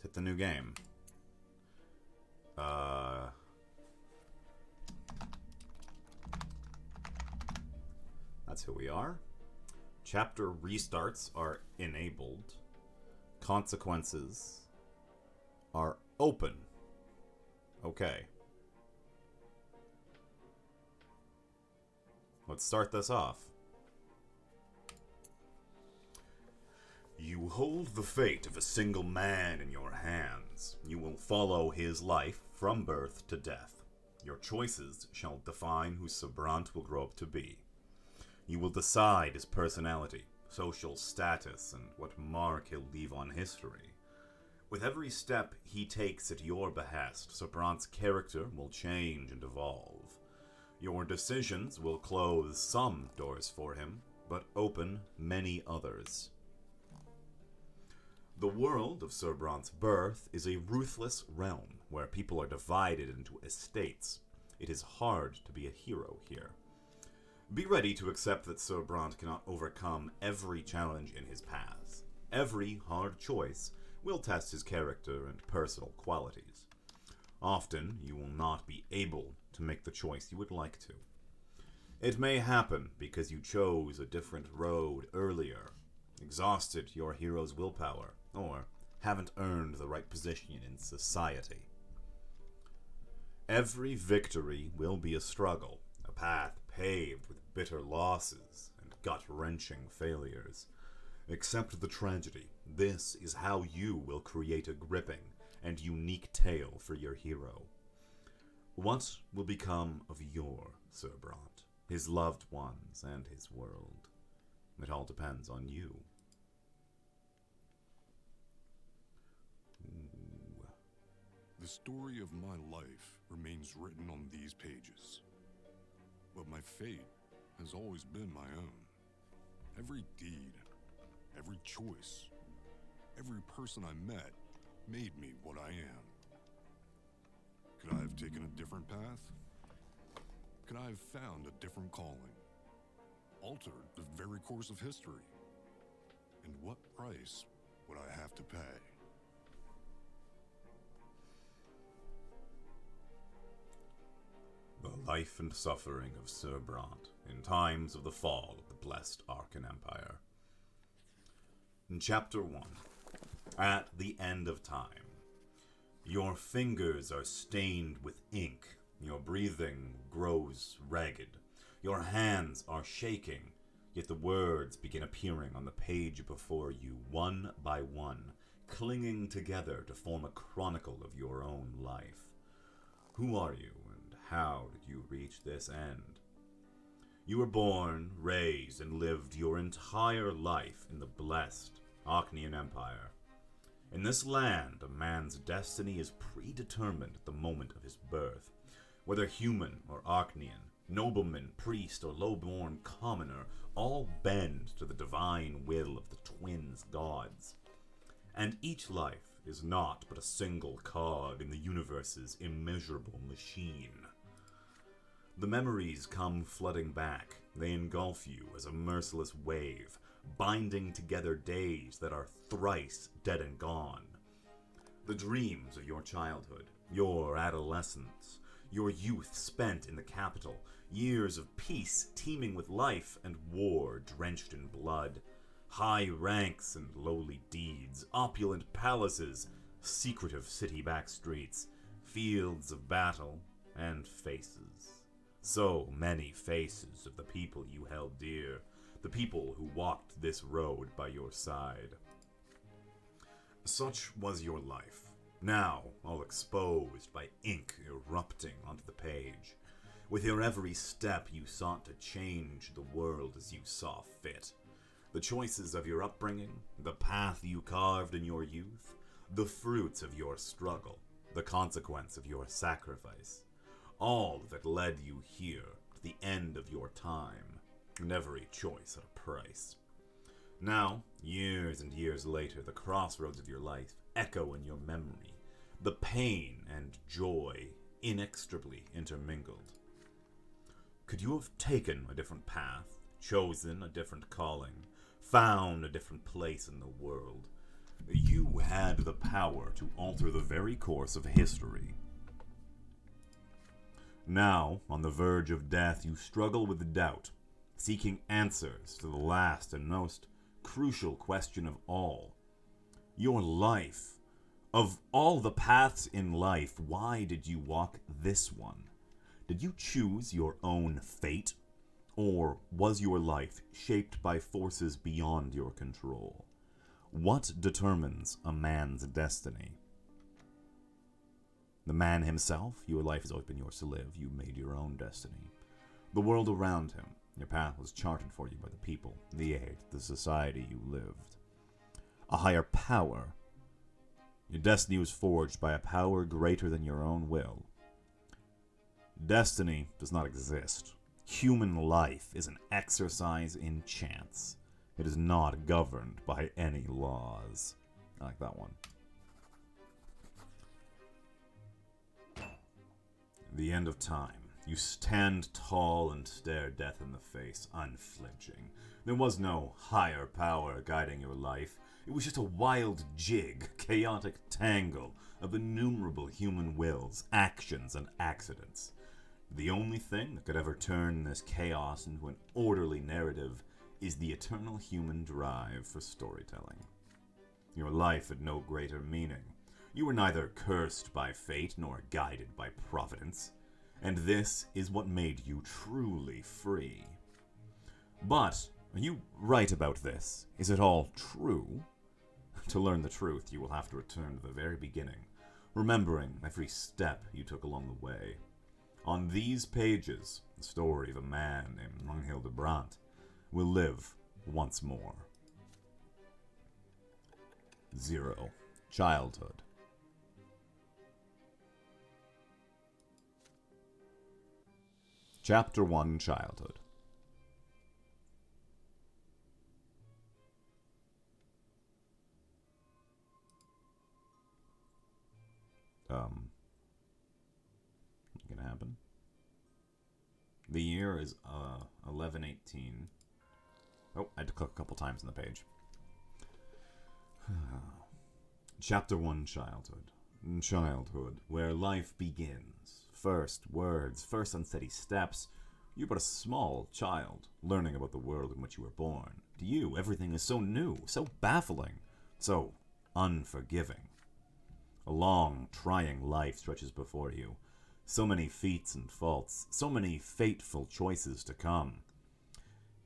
hit the new game. That's who we are. Chapter restarts are enabled. Consequences are open. Okay. Let's start this off. You hold the fate of a single man in your hands. You will follow his life from birth to death. Your choices shall define who Sobrant will grow up to be. You will decide his personality, social status, and what mark he'll leave on history. With every step he takes at your behest, Sobrant's character will change and evolve. Your decisions will close some doors for him, but open many others. The world of Sobrant's birth is a ruthless realm where people are divided into estates. It is hard to be a hero here. Be ready to accept that Sobrant cannot overcome every challenge in his path. Every hard choice will test his character and personal qualities. Often, you will not be able to make the choice you would like to. It may happen because you chose a different road earlier, exhausted your hero's willpower, or haven't earned the right position in society. Every victory will be a struggle, a path paved with bitter losses and gut-wrenching failures. Accept the tragedy. This is how you will create a gripping and unique tale for your hero. What will become of your Sobrant, his loved ones, and his world? It all depends on you. Ooh. The story of my life remains written on these pages. But my fate has always been my own. Every deed, every choice, every person I met made me what I am. Could I have taken a different path? Could I have found a different calling? Altered the very course of history? And what price would I have to pay? The life and suffering of Sobrant in times of the fall of the blessed Arcan Empire. In Chapter 1, at the end of time, your fingers are stained with ink, your breathing grows ragged, your hands are shaking, yet the words begin appearing on the page before you, one by one, clinging together to form a chronicle of your own life. Who are you? How did you reach this end? You were born, raised, and lived your entire life in the blessed Arcanian Empire. In this land, a man's destiny is predetermined at the moment of his birth. Whether human or Arcanian, nobleman, priest, or low-born commoner, all bend to the divine will of the twins gods. And each life is not but a single cog in the universe's immeasurable machine. The memories come flooding back. They engulf you as a merciless wave, binding together days that are thrice dead and gone. The dreams of your childhood, your adolescence, your youth spent in the capital, years of peace teeming with life and war drenched in blood, high ranks and lowly deeds, opulent palaces, secretive city back streets, fields of battle, and faces. So many faces of the people you held dear, the people who walked this road by your side. Such was your life, now all exposed by ink erupting onto the page. With your every step you sought to change the world as you saw fit. The choices of your upbringing, the path you carved in your youth, the fruits of your struggle, the consequence of your sacrifice. All that led you here to the end of your time, and every choice at a price. Now, years and years later, the crossroads of your life echo in your memory, the pain and joy inextricably intermingled. Could you have taken a different path, chosen a different calling, found a different place in the world? You had the power to alter the very course of history. Now, on the verge of death, you struggle with doubt, seeking answers to the last and most crucial question of all. Your life. Of all the paths in life, why did you walk this one? Did you choose your own fate? Or was your life shaped by forces beyond your control? What determines a man's destiny? The man himself? Your life has always been yours to live. You made your own destiny. The world around him. Your path was charted for you by the people, the age, the society you lived. A higher power. Your destiny was forged by a power greater than your own will. Destiny does not exist. Human life is an exercise in chance. It is not governed by any laws. I like that one. The end of time. You stand tall and stare death in the face, unflinching. There was no higher power guiding your life. It was just a wild jig, chaotic tangle of innumerable human wills, actions, and accidents. The only thing that could ever turn this chaos into an orderly narrative is the eternal human drive for storytelling. Your life had no greater meaning. You were neither cursed by fate nor guided by providence. And this is what made you truly free. But, are you right about this? Is it all true? To learn the truth, you will have to return to the very beginning, remembering every step you took along the way. On these pages, the story of a man named Untitled Chapter will live once more. 0. Childhood. Chapter 1, Childhood. What's gonna happen? The year is 1118. Oh, I had to click a couple times on the page. Chapter 1, Childhood. Childhood, where life begins. First words, first unsteady steps. You're but a small child, learning about the world in which you were born. To you, everything is so new, so baffling, so unforgiving. A long, trying life stretches before you. So many feats and faults, so many fateful choices to come.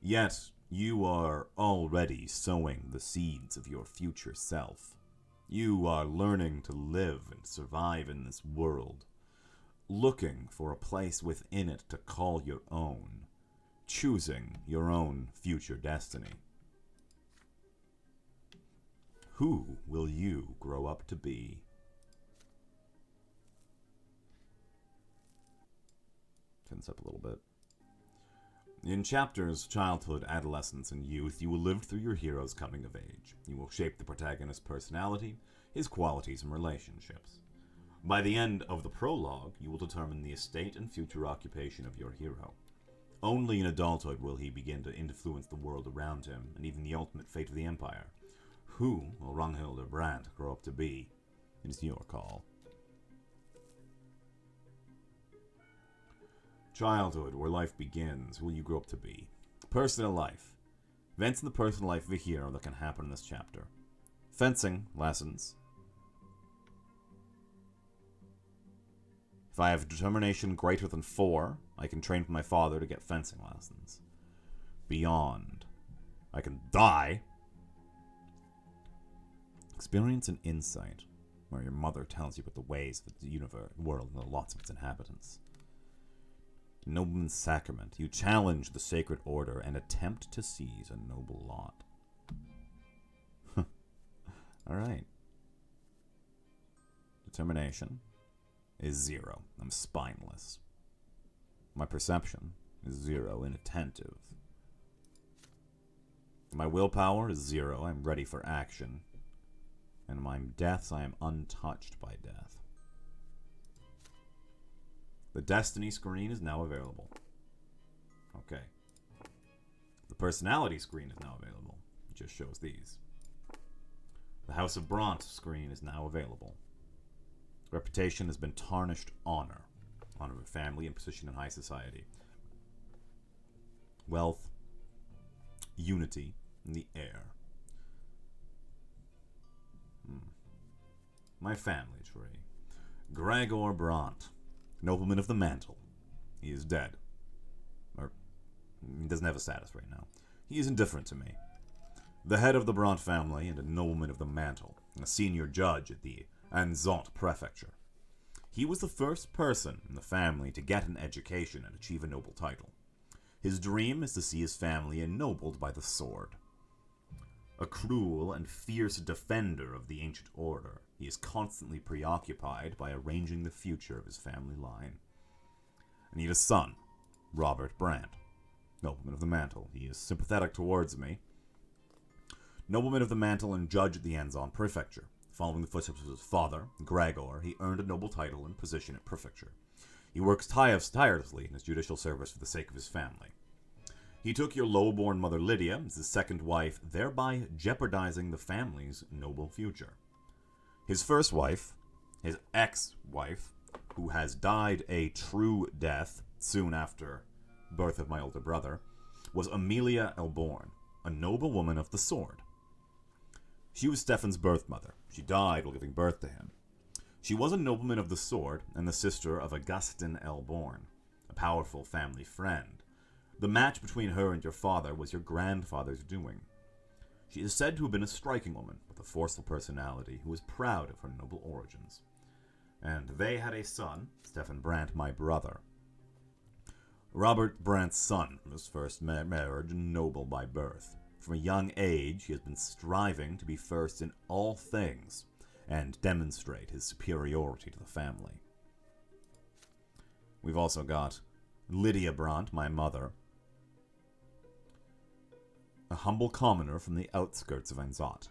Yet, you are already sowing the seeds of your future self. You are learning to live and survive in this world, looking for a place within it to call your own, choosing your own future destiny. Who will you grow up to be? Turn this up a little bit. In chapters Childhood, Adolescence, and Youth, you will live through your hero's coming of age. You will shape the protagonist's personality, his qualities, and relationships. By the end of the prologue, you will determine the estate and future occupation of your hero. Only in adulthood will he begin to influence the world around him, and even the ultimate fate of the Empire. Who will Untitled Chapter grow up to be? It is your call. Childhood, where life begins, who will you grow up to be? Personal life. Events in the personal life of a hero that can happen in this chapter. Fencing lessons. If I have determination greater than 4, I can train with my father to get fencing lessons. Beyond. I can die. Experience an insight, where your mother tells you about the ways of the universe, world, and the lots of its inhabitants. Nobleman's Sacrament. You challenge the sacred order and attempt to seize a noble lot. Alright. Determination is 0. I'm spineless. My perception is 0. Inattentive. My willpower is 0. I'm ready for action. And my deaths, I am untouched by death. The Destiny screen is now available. Okay. The Personality screen is now available. It just shows these. The House of Bront screen is now available. Reputation has been tarnished. Honor of family and position in high society. Wealth, unity in the air. My family tree. Gregor Bront, nobleman of the mantle. He is dead. Or, he doesn't have a status right now. He is indifferent to me. The head of the Bront family and a nobleman of the mantle, a senior judge at the Anzant prefecture. He was the first person in the family to get an education and achieve a noble title. His dream is to see his family ennobled by the sword. A cruel and fierce defender of the ancient order, he is constantly preoccupied by arranging the future of his family line. I need a son, Robert Brandt, nobleman of the mantle. He is sympathetic towards me. Nobleman of the mantle and judge at the Anzan prefecture. Following the footsteps of his father, Gregor, he earned a noble title and position at prefecture. He works tirelessly in his judicial service for the sake of his family. He took your low-born mother Lydia as his second wife, thereby jeopardizing the family's noble future. His first wife, his ex-wife, who has died a true death soon after birth of my older brother, was Amelia Elborn, a noble woman of the sword. She was Stefan's birth mother. She died while giving birth to him. She was a nobleman of the sword and the sister of Augustin Elborn, a powerful family friend. The match between her and your father was your grandfather's doing. She is said to have been a striking woman with a forceful personality who was proud of her noble origins. And they had a son, Stefan Brandt, my brother. Robert Brandt's son from his first marriage, noble by birth. From a young age, he has been striving to be first in all things and demonstrate his superiority to the family. We've also got Lydia Brandt, my mother, a humble commoner from the outskirts of Anzat.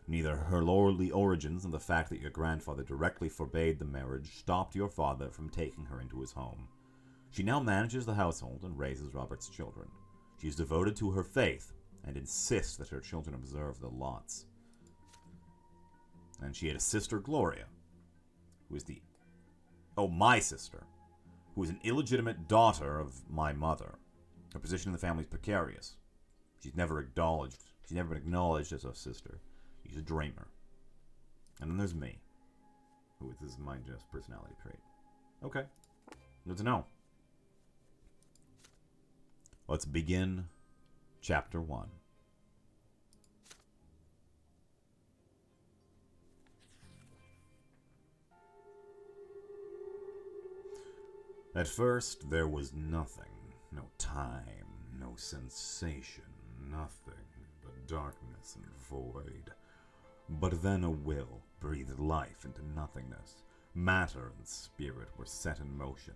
Neither her lordly origins nor the fact that your grandfather directly forbade the marriage stopped your father from taking her into his home. She now manages the household and raises Robert's children. She is devoted to her faith and insists that her children observe the lots. And she had a sister, Gloria, who is my sister, who is an illegitimate daughter of my mother. Her position in the family is precarious. She's never been acknowledged as a sister. She's a dreamer. And then there's me, who is my just personality trait. Okay, good to know. Let's begin Chapter 1. At first, there was nothing. No time, no sensation, nothing but darkness and void. But then a will breathed life into nothingness. Matter and spirit were set in motion.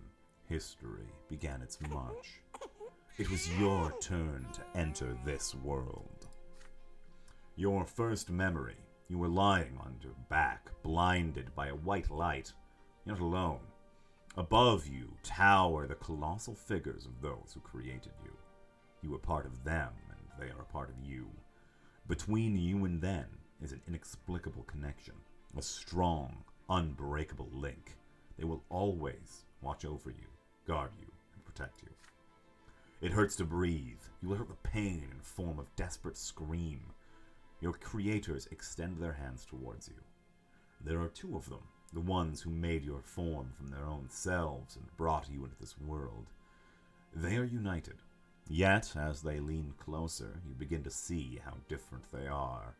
History began its march. It was your turn to enter this world. Your first memory, you were lying on your back, blinded by a white light. You're not alone. Above you tower the colossal figures of those who created you. You are part of them, and they are a part of you. Between you and them is an inexplicable connection, a strong, unbreakable link. They will always watch over you, guard you, and protect you. It hurts to breathe. You let out the pain in form of desperate scream. Your creators extend their hands towards you. There are two of them, the ones who made your form from their own selves and brought you into this world. They are united. Yet, as they lean closer, you begin to see how different they are.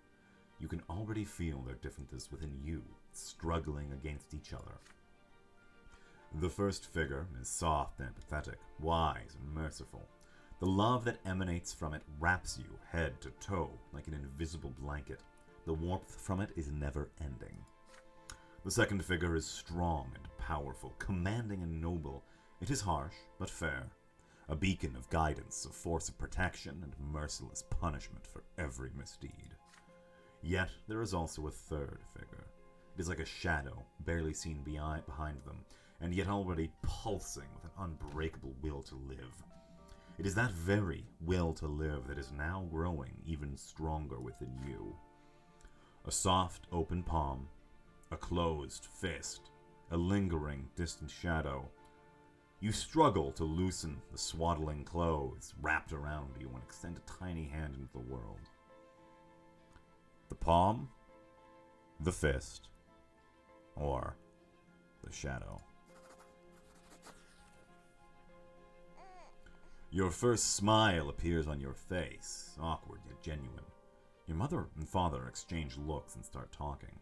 You can already feel their differences within you, struggling against each other. The first figure is soft and empathetic, wise and merciful. The love that emanates from it wraps you head to toe like an invisible blanket. The warmth from it is never ending. The second figure is strong and powerful, commanding and noble. It is harsh, but fair. A beacon of guidance, a force of protection, and merciless punishment for every misdeed. Yet there is also a third figure. It is like a shadow, barely seen behind them, and yet already pulsing with an unbreakable will to live. It is that very will to live that is now growing even stronger within you. A soft, open palm, a closed fist, a lingering, distant shadow. You struggle to loosen the swaddling clothes wrapped around you and extend a tiny hand into the world. The palm, the fist, or the shadow. Your first smile appears on your face, awkward yet genuine. Your mother and father exchange looks and start talking.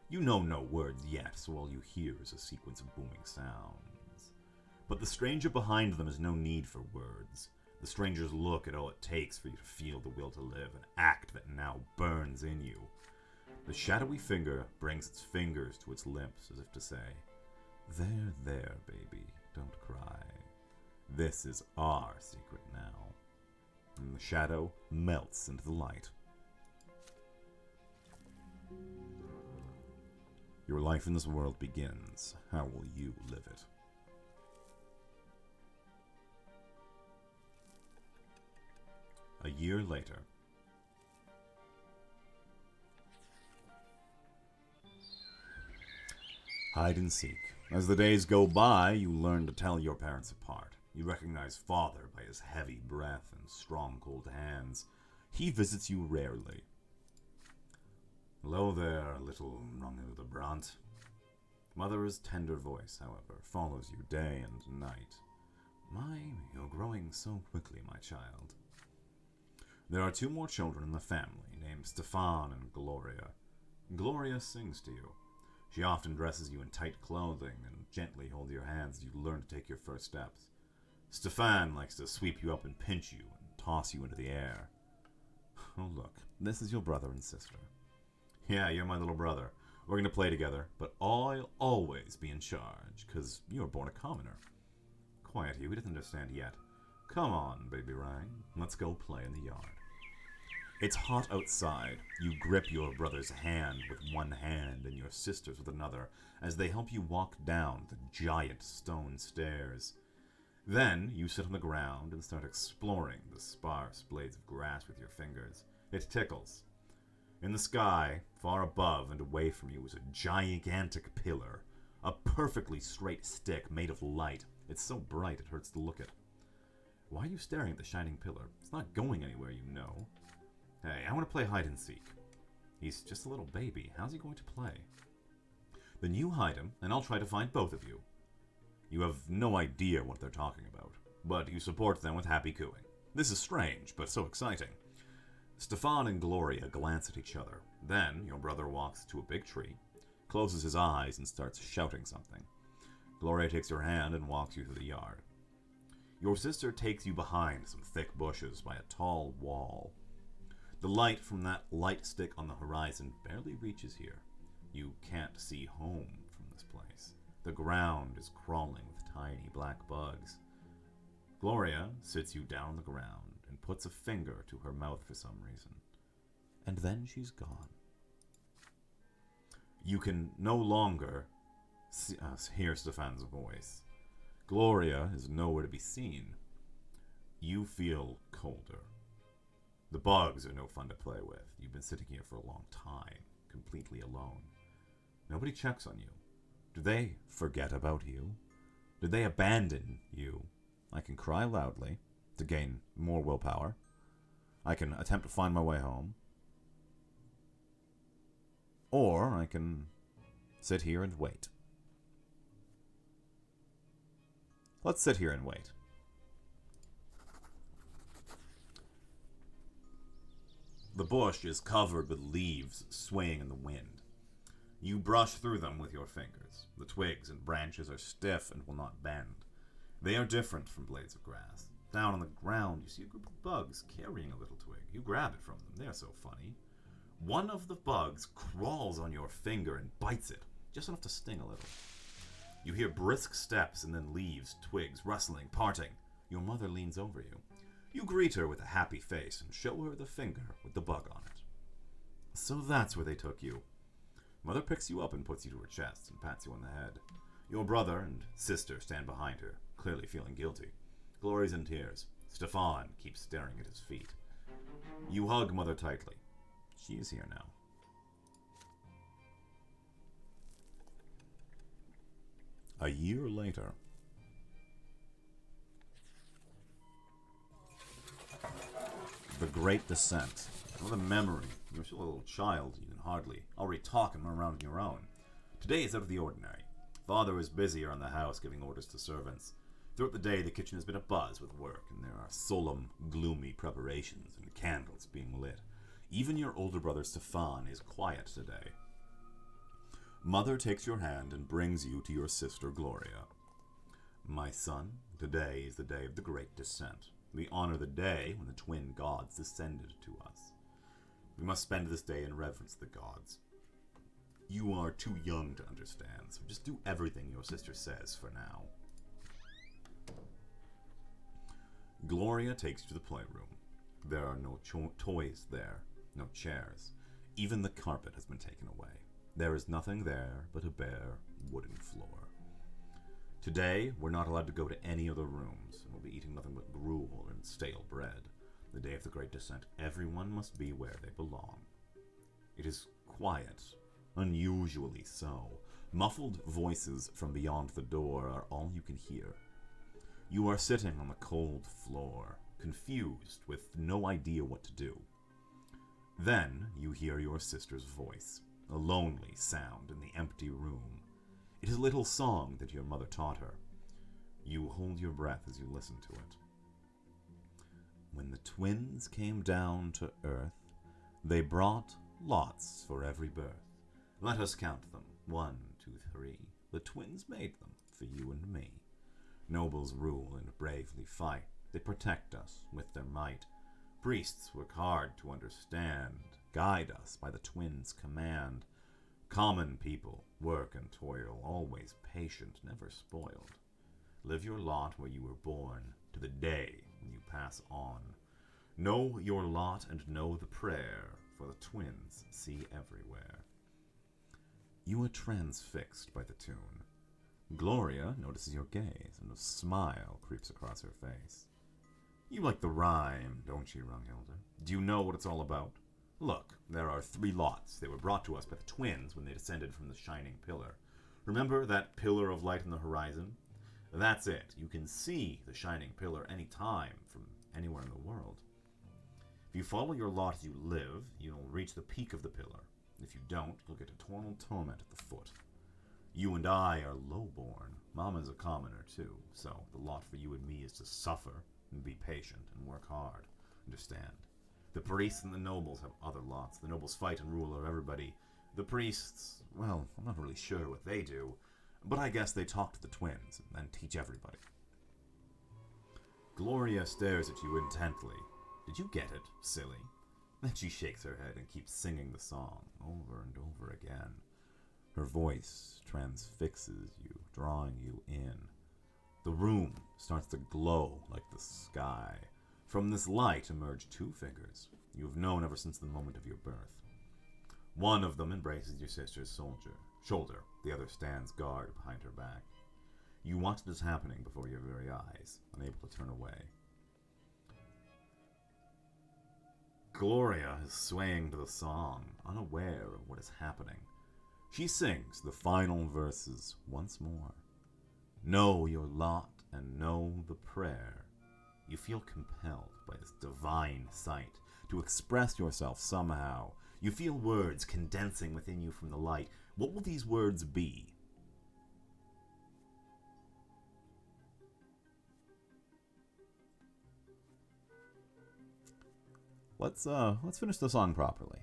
You know no words yet, so all you hear is a sequence of booming sounds. But the stranger behind them has no need for words. The stranger's look at all it takes for you to feel the will to live, an act that now burns in you. The shadowy finger brings its fingers to its lips as if to say, there, baby, don't cry. This is our secret now. And the shadow melts into the light. Your life in this world begins. How will you live it? A year later. Hide and seek. As the days go by, you learn to tell your parents apart. You recognize father by his heavy breath and strong, cold hands. He visits you rarely. Hello there, little Ronald Brandt. Mother's tender voice, however, follows you day and night. My, you're growing so quickly, my child. There are 2 more children in the family, named Stefan and Gloria. Gloria sings to you. She often dresses you in tight clothing and gently holds your hands as you learn to take your first steps. Stefan likes to sweep you up and pinch you and toss you into the air. Oh, look, this is your brother and sister. Yeah, you're my little brother. We're going to play together, but I'll always be in charge, because you were born a commoner. Quiet, he doesn't understand yet. Come on, baby Rang. Let's go play in the yard. It's hot outside. You grip your brother's hand with one hand and your sister's with another as they help you walk down the giant stone stairs. Then you sit on the ground and start exploring the sparse blades of grass with your fingers. It tickles. In the sky, far above and away from you, is a gigantic pillar. A perfectly straight stick made of light. It's so bright it hurts to look at. Why are you staring at the shining pillar? It's not going anywhere, you know. Hey, I want to play hide and seek. He's just a little baby. How's he going to play? Then you hide him, and I'll try to find both of you. You have no idea what they're talking about, but you support them with happy cooing. This is strange, but so exciting. Stefan and Gloria glance at each other. Then your brother walks to a big tree, closes his eyes, and starts shouting something. Gloria takes your hand and walks you through the yard. Your sister takes you behind some thick bushes by a tall wall. The light from that light stick on the horizon barely reaches here. You can't see home from this place. The ground is crawling with tiny black bugs. Gloria sits you down on the ground and puts a finger to her mouth for some reason. And then she's gone. You can no longer hear Stefan's voice. Gloria is nowhere to be seen. You feel colder. The bugs are no fun to play with. You've been sitting here for a long time, completely alone. Nobody checks on you. Do they forget about you? Did they abandon you? I can cry loudly to gain more willpower. I can attempt to find my way home. Or I can sit here and wait. Let's sit here and wait. The bush is covered with leaves swaying in the wind. You brush through them with your fingers. The twigs and branches are stiff and will not bend. They are different from blades of grass. Down on the ground, you see a group of bugs carrying a little twig. You grab it from them. They are so funny. One of the bugs crawls on your finger and bites it, just enough to sting a little. You hear brisk steps and then leaves, twigs, rustling, parting. Your mother leans over you. You greet her with a happy face and show her the finger with the bug on it. So that's where they took you. Mother picks you up and puts you to her chest and pats you on the head. Your brother and sister stand behind her, clearly feeling guilty. Gloria's in tears. Stefan keeps staring at his feet. You hug Mother tightly. She is here now. A year later. The Great Descent. What a memory. You're still a little child, you can hardly already talk and run around on your own. Today is out of the ordinary. Father is busy around the house giving orders to servants. Throughout the day, the kitchen has been abuzz with work, and there are solemn, gloomy preparations and candles being lit. Even your older brother Stefan is quiet today. Mother takes your hand and brings you to your sister Gloria. My son, today is the day of the Great Descent. We honor the day when the twin gods descended to us. We must spend this day in reverence to the gods. You are too young to understand, so just do everything your sister says for now. Gloria takes you to the playroom. There are no toys there, no chairs. Even the carpet has been taken away. There is nothing there but a bare wooden floor. Today, we're not allowed to go to any other rooms, and we'll be eating nothing but gruel and stale bread. The day of the Great Descent, everyone must be where they belong. It is quiet, unusually so. Muffled voices from beyond the door are all you can hear. You are sitting on the cold floor, confused, with no idea what to do. Then you hear your sister's voice, a lonely sound in the empty room. It is a little song that your mother taught her. You hold your breath as you listen to it. When the twins came down to earth, they brought lots for every birth. Let us count them. 1, 2, 3. The twins made them for you and me. Nobles rule and bravely fight. They protect us with their might. Priests work hard to understand, guide us by the twins' command. Common people work and toil, always patient, never spoiled. Live your lot where you were born, to the day when you pass on. Know your lot and know the prayer, for the twins see everywhere. You are transfixed by the tune. Gloria notices your gaze, and a smile creeps across her face. You like the rhyme, don't you, Runghilda? Do you know what it's all about? Look, there are 3 lots. They were brought to us by the twins when they descended from the shining pillar. Remember that pillar of light on the horizon? That's it. You can see the shining pillar any time from anywhere in the world. If you follow your lot as you live, you'll reach the peak of the pillar. If you don't, you'll get eternal torment at the foot. You and I are lowborn. Mama's a commoner, too, so the lot for you and me is to suffer and be patient and work hard. Understand? The priests and the nobles have other lots. The nobles fight and rule over everybody. The priests, well, I'm not really sure what they do, but I guess they talk to the twins and then teach everybody. Gloria stares at you intently. Did you get it, silly? Then she shakes her head and keeps singing the song over and over again. Her voice transfixes you, drawing you in. The room starts to glow like the sky. From this light emerge 2 figures you have known ever since the moment of your birth. One of them embraces your sister's shoulder. The other stands guard behind her back. You watch this happening before your very eyes, unable to turn away. Gloria is swaying to the song, unaware of what is happening. She sings the final verses once more. Know your lot and know the prayer. You feel compelled by this divine sight to express yourself somehow. You feel words condensing within you from the light. What will these words be? Let's finish the song properly.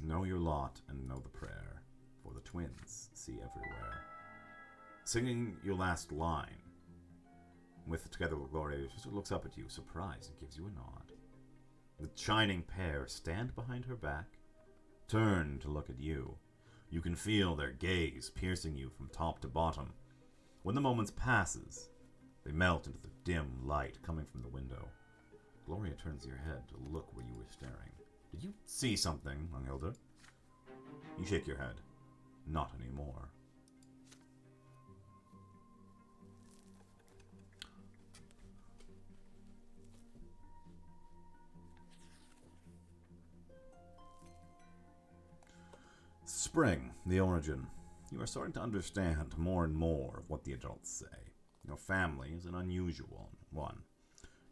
Know your lot and know the prayer, for the twins see everywhere. Singing your last line, together with Gloria, your sister looks up at you, surprised, and gives you a nod. The shining pair stand behind her back, turn to look at you. You can feel their gaze piercing you from top to bottom. When the moment passes, they melt into the dim light coming from the window. Gloria turns your head to look where you were staring. Did you see something, Runghilda? You shake your head. Not anymore. Spring, the origin. You are starting to understand more and more of what the adults say. Your family is an unusual one.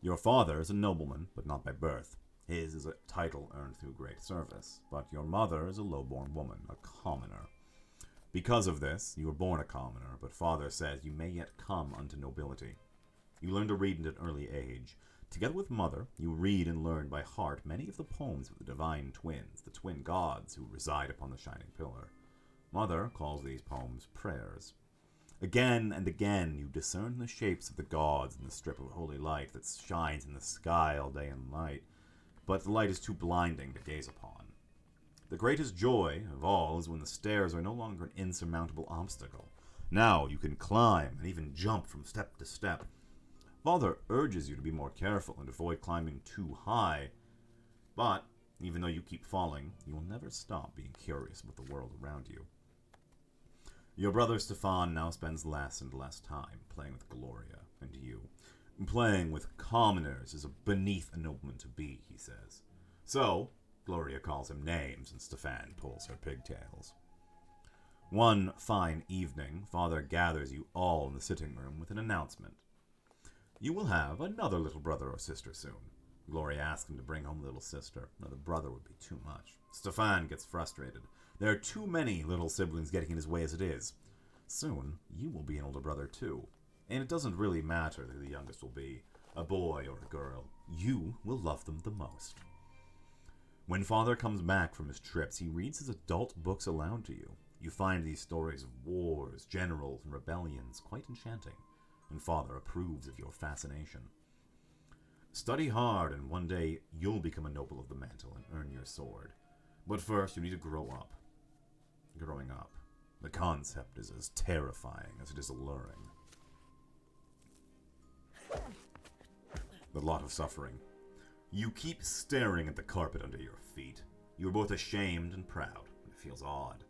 Your father is a nobleman, but not by birth. His is a title earned through great service, but your mother is a low-born woman, a commoner. Because of this, you were born a commoner, but father says you may yet come unto nobility. You learn to read at an early age. Together with mother, you read and learn by heart many of the poems of the divine twins, the twin gods who reside upon the shining pillar. Mother calls these poems prayers. Again and again you discern the shapes of the gods in the strip of holy light that shines in the sky all day and night, but the light is too blinding to gaze upon. The greatest joy of all is when the stairs are no longer an insurmountable obstacle. Now you can climb and even jump from step to step. Father urges you to be more careful and avoid climbing too high, but even though you keep falling, you will never stop being curious about the world around you. Your brother Stefan now spends less and less time playing with Gloria and you. Playing with commoners is beneath a nobleman to be, he says. So, Gloria calls him names and Stefan pulls her pigtails. One fine evening, Father gathers you all in the sitting room with an announcement. You will have another little brother or sister soon. Gloria asks him to bring home a little sister. Another brother would be too much. Stefan gets frustrated. There are too many little siblings getting in his way as it is. Soon, you will be an older brother too. And it doesn't really matter who the youngest will be, a boy or a girl. You will love them the most. When Father comes back from his trips, he reads his adult books aloud to you. You find these stories of wars, generals, and rebellions quite enchanting, and Father approves of your fascination. Study hard, and one day you'll become a noble of the mantle and earn your sword. But first, you need to grow up. Growing up. The concept is as terrifying as it is alluring. The lot of suffering. You keep staring at the carpet under your feet. You are both ashamed and proud. It feels odd.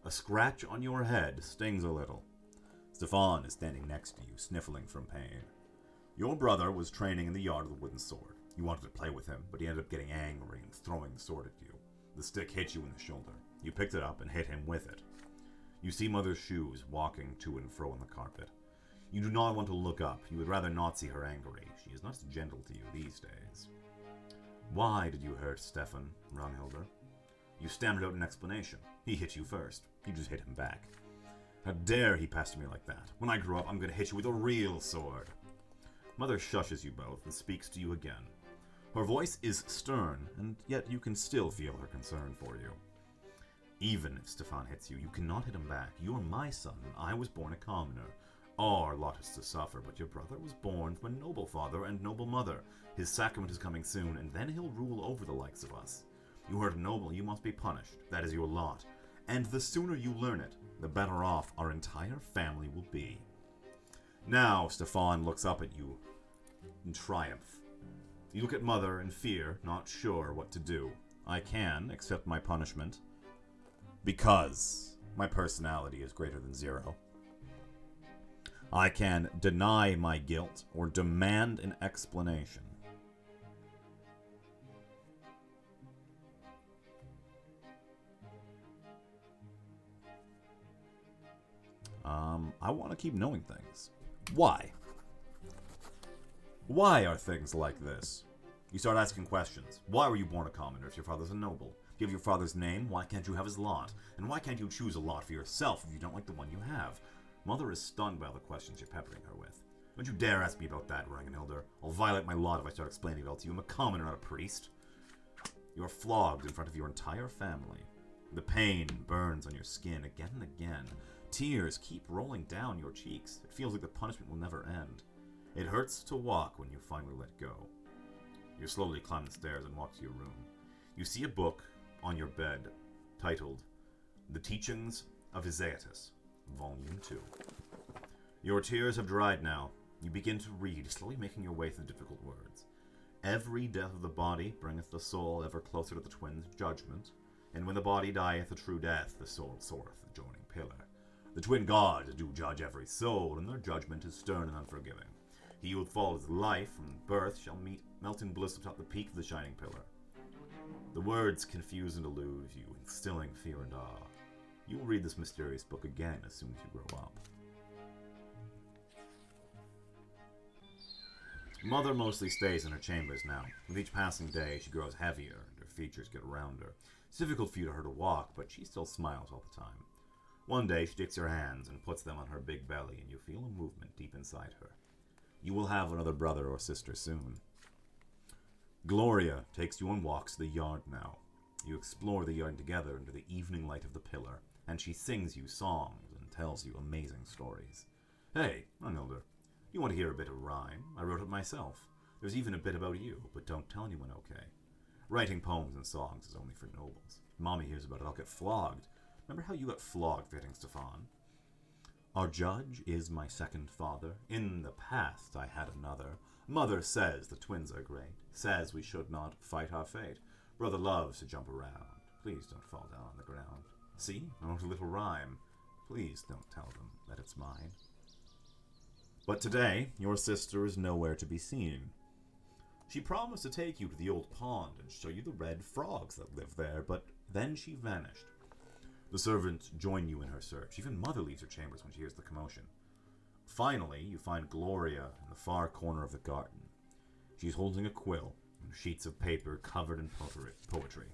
A scratch on your head stings a little. Stefan is standing next to you, sniffling from pain. Your brother was training in the yard with a wooden sword. You wanted to play with him, but he ended up getting angry and throwing the sword at you. The stick hit you in the shoulder. You picked it up and hit him with it. You see Mother's shoes walking to and fro on the carpet. You do not want to look up. You would rather not see her angry. She is not as gentle to you these days. Why did you hurt Stefan, Runhilder? You stammered out an explanation. He hit you first. You just hit him back. How dare he pester me like that? When I grow up, I'm going to hit you with a real sword. Mother shushes you both and speaks to you again. Her voice is stern, and yet you can still feel her concern for you. Even if Stefan hits you, you cannot hit him back. You are my son, and I was born a commoner. Our lot is to suffer, but your brother was born from a noble father and noble mother. His sacrament is coming soon, and then he'll rule over the likes of us. You heard noble, you must be punished. That is your lot. And the sooner you learn it, the better off our entire family will be. Now, Stefan looks up at you in triumph. You look at Mother in fear, not sure what to do. I can accept my punishment, because my personality is greater than 0. I can deny my guilt or demand an explanation. I want to keep knowing things. Why? Why are things like this? You start asking questions. Why were you born a commoner if your father's a noble? Do you have your father's name? Why can't you have his lot? And why can't you choose a lot for yourself if you don't like the one you have? Mother is stunned by all the questions you're peppering her with. Don't you dare ask me about that, Runhilder. I'll violate my lot if I start explaining it all to you. I'm a commoner, not a priest. You are flogged in front of your entire family. The pain burns on your skin again and again. Tears keep rolling down your cheeks. It feels like the punishment will never end. It hurts to walk when you finally let go. You slowly climb the stairs and walk to your room. You see a book on your bed titled The Teachings of Isaiatus, Volume 2. Your tears have dried now. You begin to read, slowly making your way through difficult words. Every death of the body bringeth the soul ever closer to the twin's judgment, and when the body dieth a true death, the soul soareth the joining pillar. The twin gods do judge every soul, and their judgment is stern and unforgiving. He who follows life from birth shall melt in bliss atop the peak of the shining pillar. The words confuse and elude you, instilling fear and awe. You will read this mysterious book again as soon as you grow up. Mother mostly stays in her chambers now. With each passing day, she grows heavier and her features get rounder. It's difficult for you to her to walk, but she still smiles all the time. One day, she takes her hands and puts them on her big belly, and you feel a movement deep inside her. You will have another brother or sister soon. Gloria takes you on walks to the yard now. You explore the yard together under the evening light of the pillar, and she sings you songs and tells you amazing stories. Hey, Arnilder, you want to hear a bit of rhyme? I wrote it myself. There's even a bit about you, but don't tell anyone, okay? Writing poems and songs is only for nobles. Mommy hears about it, I'll get flogged. Remember how you got flogged for hitting Stefan? Our judge is my second father. In the past I had another. Mother says the twins are great. Says we should not fight our fate. Brother loves to jump around. Please don't fall down on the ground. See, I wrote a little rhyme. Please don't tell them that it's mine. But today, your sister is nowhere to be seen. She promised to take you to the old pond and show you the red frogs that live there, but then she vanished. The servants join you in her search. Even Mother leaves her chambers when she hears the commotion. Finally, you find Gloria in the far corner of the garden. She's holding a quill and sheets of paper covered in poetry.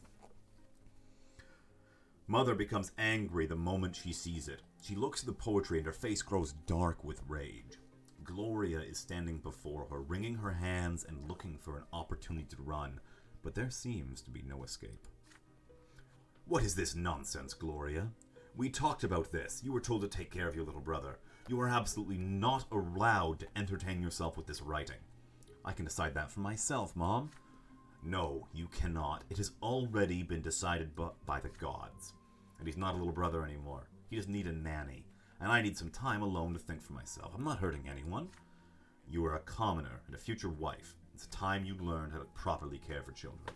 Mother becomes angry the moment she sees it. She looks at the poetry and her face grows dark with rage. Gloria is standing before her, wringing her hands and looking for an opportunity to run, but there seems to be no escape. What is this nonsense, Gloria? We talked about this. You were told to take care of your little brother. You are absolutely not allowed to entertain yourself with this writing. I can decide that for myself, Mom. No, you cannot. It has already been decided by the gods. And he's not a little brother anymore. He doesn't need a nanny. And I need some time alone to think for myself. I'm not hurting anyone. You are a commoner and a future wife. It's time you learn how to properly care for children.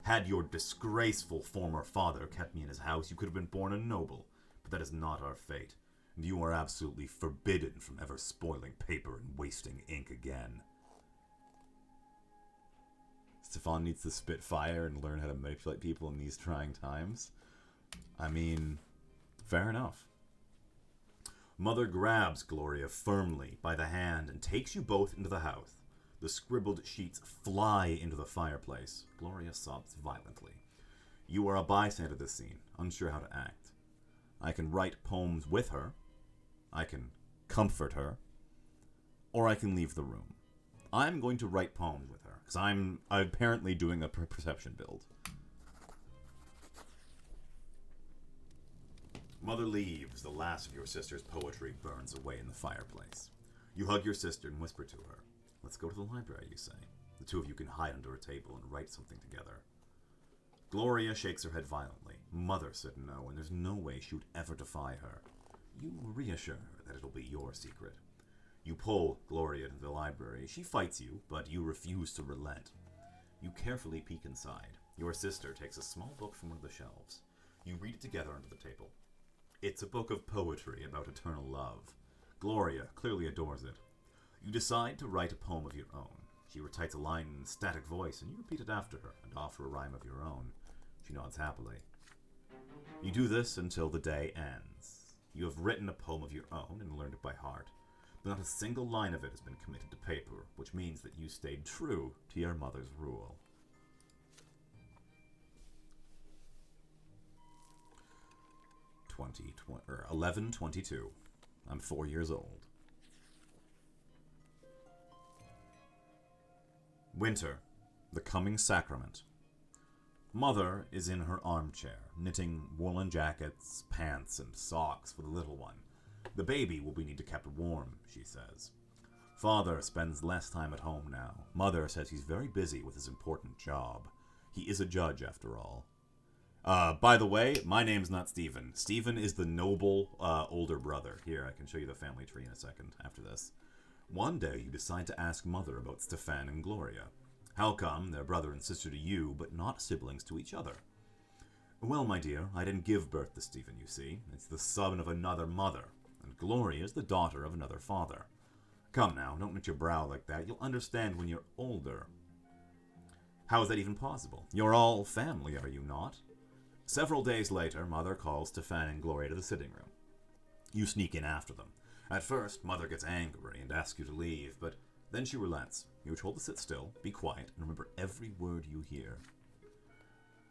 Had your disgraceful former father kept me in his house, you could have been born a noble. But that is not our fate. And you are absolutely forbidden from ever spoiling paper and wasting ink again. Stefan needs to spit fire and learn how to manipulate people in these trying times. I mean, fair enough. Mother grabs Gloria firmly by the hand and takes you both into the house. The scribbled sheets fly into the fireplace. Gloria sobs violently. You are a bystander to this scene, unsure how to act. I can write poems with her, I can comfort her, or I can leave the room. I'm going to write poems with her, because I'm apparently doing a perception build. Mother leaves. The last of your sister's poetry burns away in the fireplace. You hug your sister and whisper to her. Let's go to the library, you say. The two of you can hide under a table and write something together. Gloria shakes her head violently. Mother said no, and there's no way she would ever defy her. You reassure her that it'll be your secret. You pull Gloria into the library. She fights you, but you refuse to relent. You carefully peek inside. Your sister takes a small book from one of the shelves. You read it together under the table. It's a book of poetry about eternal love. Gloria clearly adores it. You decide to write a poem of your own. She recites a line in a static voice, and you repeat it after her and offer a rhyme of your own. She nods happily. You do this until the day ends. You have written a poem of your own and learned it by heart, but not a single line of it has been committed to paper, which means that you stayed true to your mother's rule. or 11:22. I'm 4 years old. Winter, the coming sacrament. Mother is in her armchair, knitting woolen jackets, pants, and socks for the little one. The baby will be needed kept warm, she says. Father spends less time at home now. Mother says he's very busy with his important job. He is a judge, after all. By the way, my name's not Stephen. Stephen is the noble older brother. Here, I can show you the family tree in a second after this. One day, you decide to ask Mother about Stefan and Gloria. How come they're brother and sister to you, but not siblings to each other? Well, my dear, I didn't give birth to Stephen, you see. It's the son of another mother, and Gloria is the daughter of another father. Come now, don't knit your brow like that. You'll understand when you're older. How is that even possible? You're all family, are you not? Several days later, Mother calls Stefan and Gloria to the sitting room. You sneak in after them. At first, Mother gets angry and asks you to leave, but then she relents. You are told to sit still, be quiet, and remember every word you hear.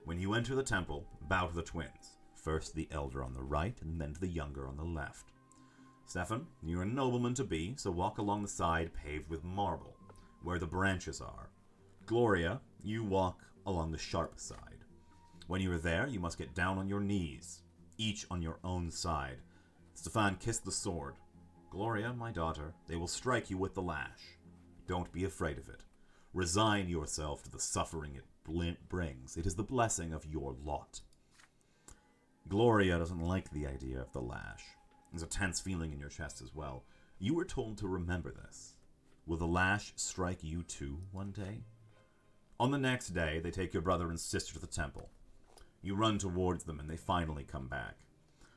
When you enter the temple, bow to the twins. First the elder on the right, and then to the younger on the left. Stefan, you're a nobleman to be, so walk along the side paved with marble, where the branches are. Gloria, you walk along the sharp side. When you are there, you must get down on your knees, each on your own side. Stefan, kiss the sword. Gloria, my daughter, they will strike you with the lash. Don't be afraid of it. Resign yourself to the suffering it brings. It is the blessing of your lot. Gloria doesn't like the idea of the lash. There's a tense feeling in your chest as well. You were told to remember this. Will the lash strike you too one day? On the next day, they take your brother and sister to the temple. You run towards them and they finally come back.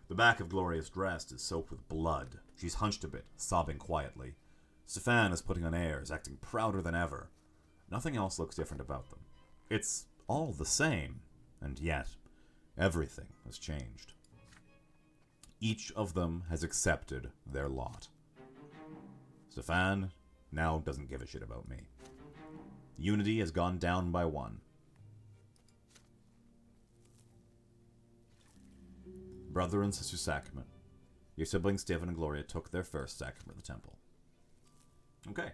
The back of Gloria's dress is soaked with blood. She's hunched a bit, sobbing quietly. Stefan is putting on airs, acting prouder than ever. Nothing else looks different about them. It's all the same, and yet everything has changed. Each of them has accepted their lot. Stefan now doesn't give a shit about me. Unity has gone down by one. Brother and sister sacrament. Your siblings Stefan and Gloria took their first sacrament at the temple. Okay,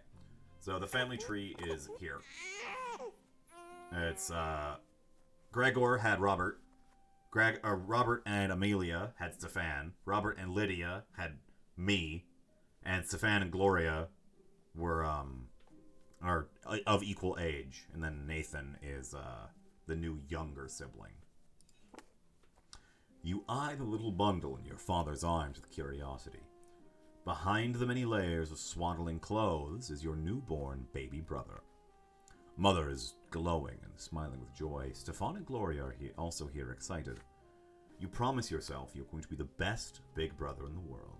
so the family tree is here. It's Gregor had Robert. Robert and Amelia had Stefan. Robert and Lydia had me, and Stefan and Gloria were are of equal age, and then Nathan is the new younger sibling. You eye the little bundle in your father's arms with curiosity. Behind the many layers of swaddling clothes is your newborn baby brother. Mother is glowing and smiling with joy. Stefan and Gloria are also here, excited. You promise yourself you're going to be the best big brother in the world.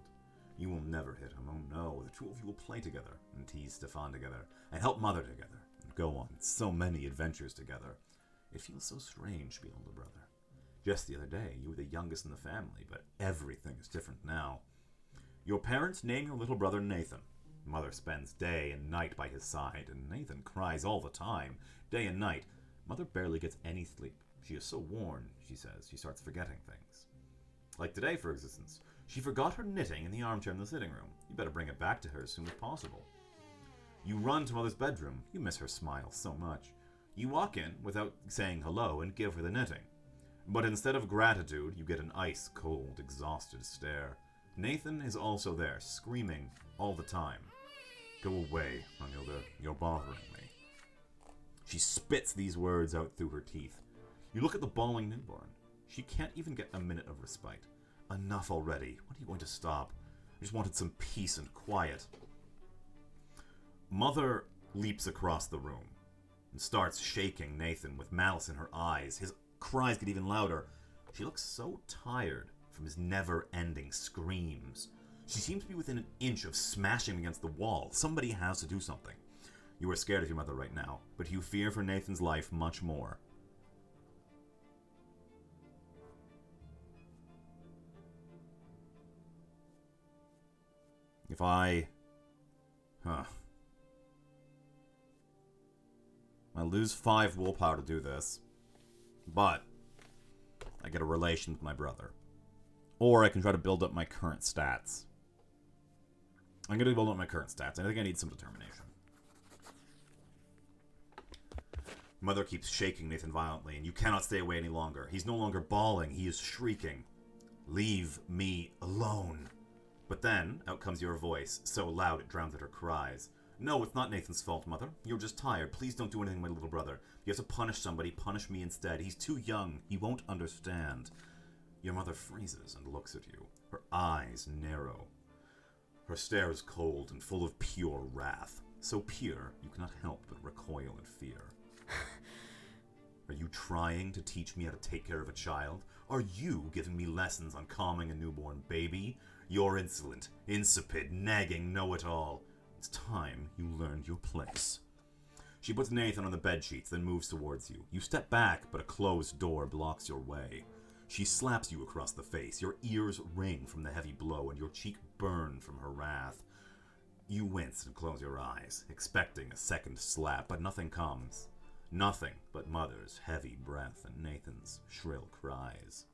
You will never hit him, oh no. The two of you will play together and tease Stefan together and help Mother together and go on so many adventures together. It feels so strange to be an older brother. Just the other day, you were the youngest in the family, but everything is different now. Your parents name your little brother Nathan. Mother spends day and night by his side, and Nathan cries all the time, day and night. Mother barely gets any sleep. She is so worn, she says, she starts forgetting things. Like today, for instance, she forgot her knitting in the armchair in the sitting room. You better bring it back to her as soon as possible. You run to Mother's bedroom. You miss her smile so much. You walk in without saying hello and give her the knitting. But instead of gratitude, you get an ice-cold, exhausted stare. Nathan is also there, screaming all the time. Go away, Brunhilde, you're bothering me. She spits these words out through her teeth. You look at the bawling newborn. She can't even get a minute of respite. Enough already. When are you going to stop? I just wanted some peace and quiet. Mother leaps across the room and starts shaking Nathan with malice in her eyes. His cries get even louder. She looks so tired from his never-ending screams. She seems to be within an inch of smashing against the wall. Somebody has to do something. You are scared of your mother right now, but you fear for Nathan's life much more. If I lose 5 willpower to do this, but I get a relation with my brother. Or I can try to build up my current stats. I'm going to build up my current stats. I think I need some determination. Mother keeps shaking Nathan violently, and you cannot stay away any longer. He's no longer bawling. He is shrieking. Leave me alone. But then, out comes your voice, so loud it drowns out her cries. No, it's not Nathan's fault, Mother. You're just tired. Please don't do anything to my little brother. You have to punish somebody. Punish me instead. He's too young. He won't understand. Your mother freezes and looks at you. Her eyes narrow. Her stare is cold and full of pure wrath. So pure, you cannot help but recoil in fear. Are you trying to teach me how to take care of a child? Are you giving me lessons on calming a newborn baby? You're insolent, insipid, nagging know-it-all. It's time you learned your place. She puts Nathan on the bedsheets, then moves towards you. You step back, but a closed door blocks your way. She slaps you across the face. Your ears ring from the heavy blow, and your cheek burn from her wrath. You wince and close your eyes, expecting a second slap, but nothing comes. Nothing but Mother's heavy breath and Nathan's shrill cries.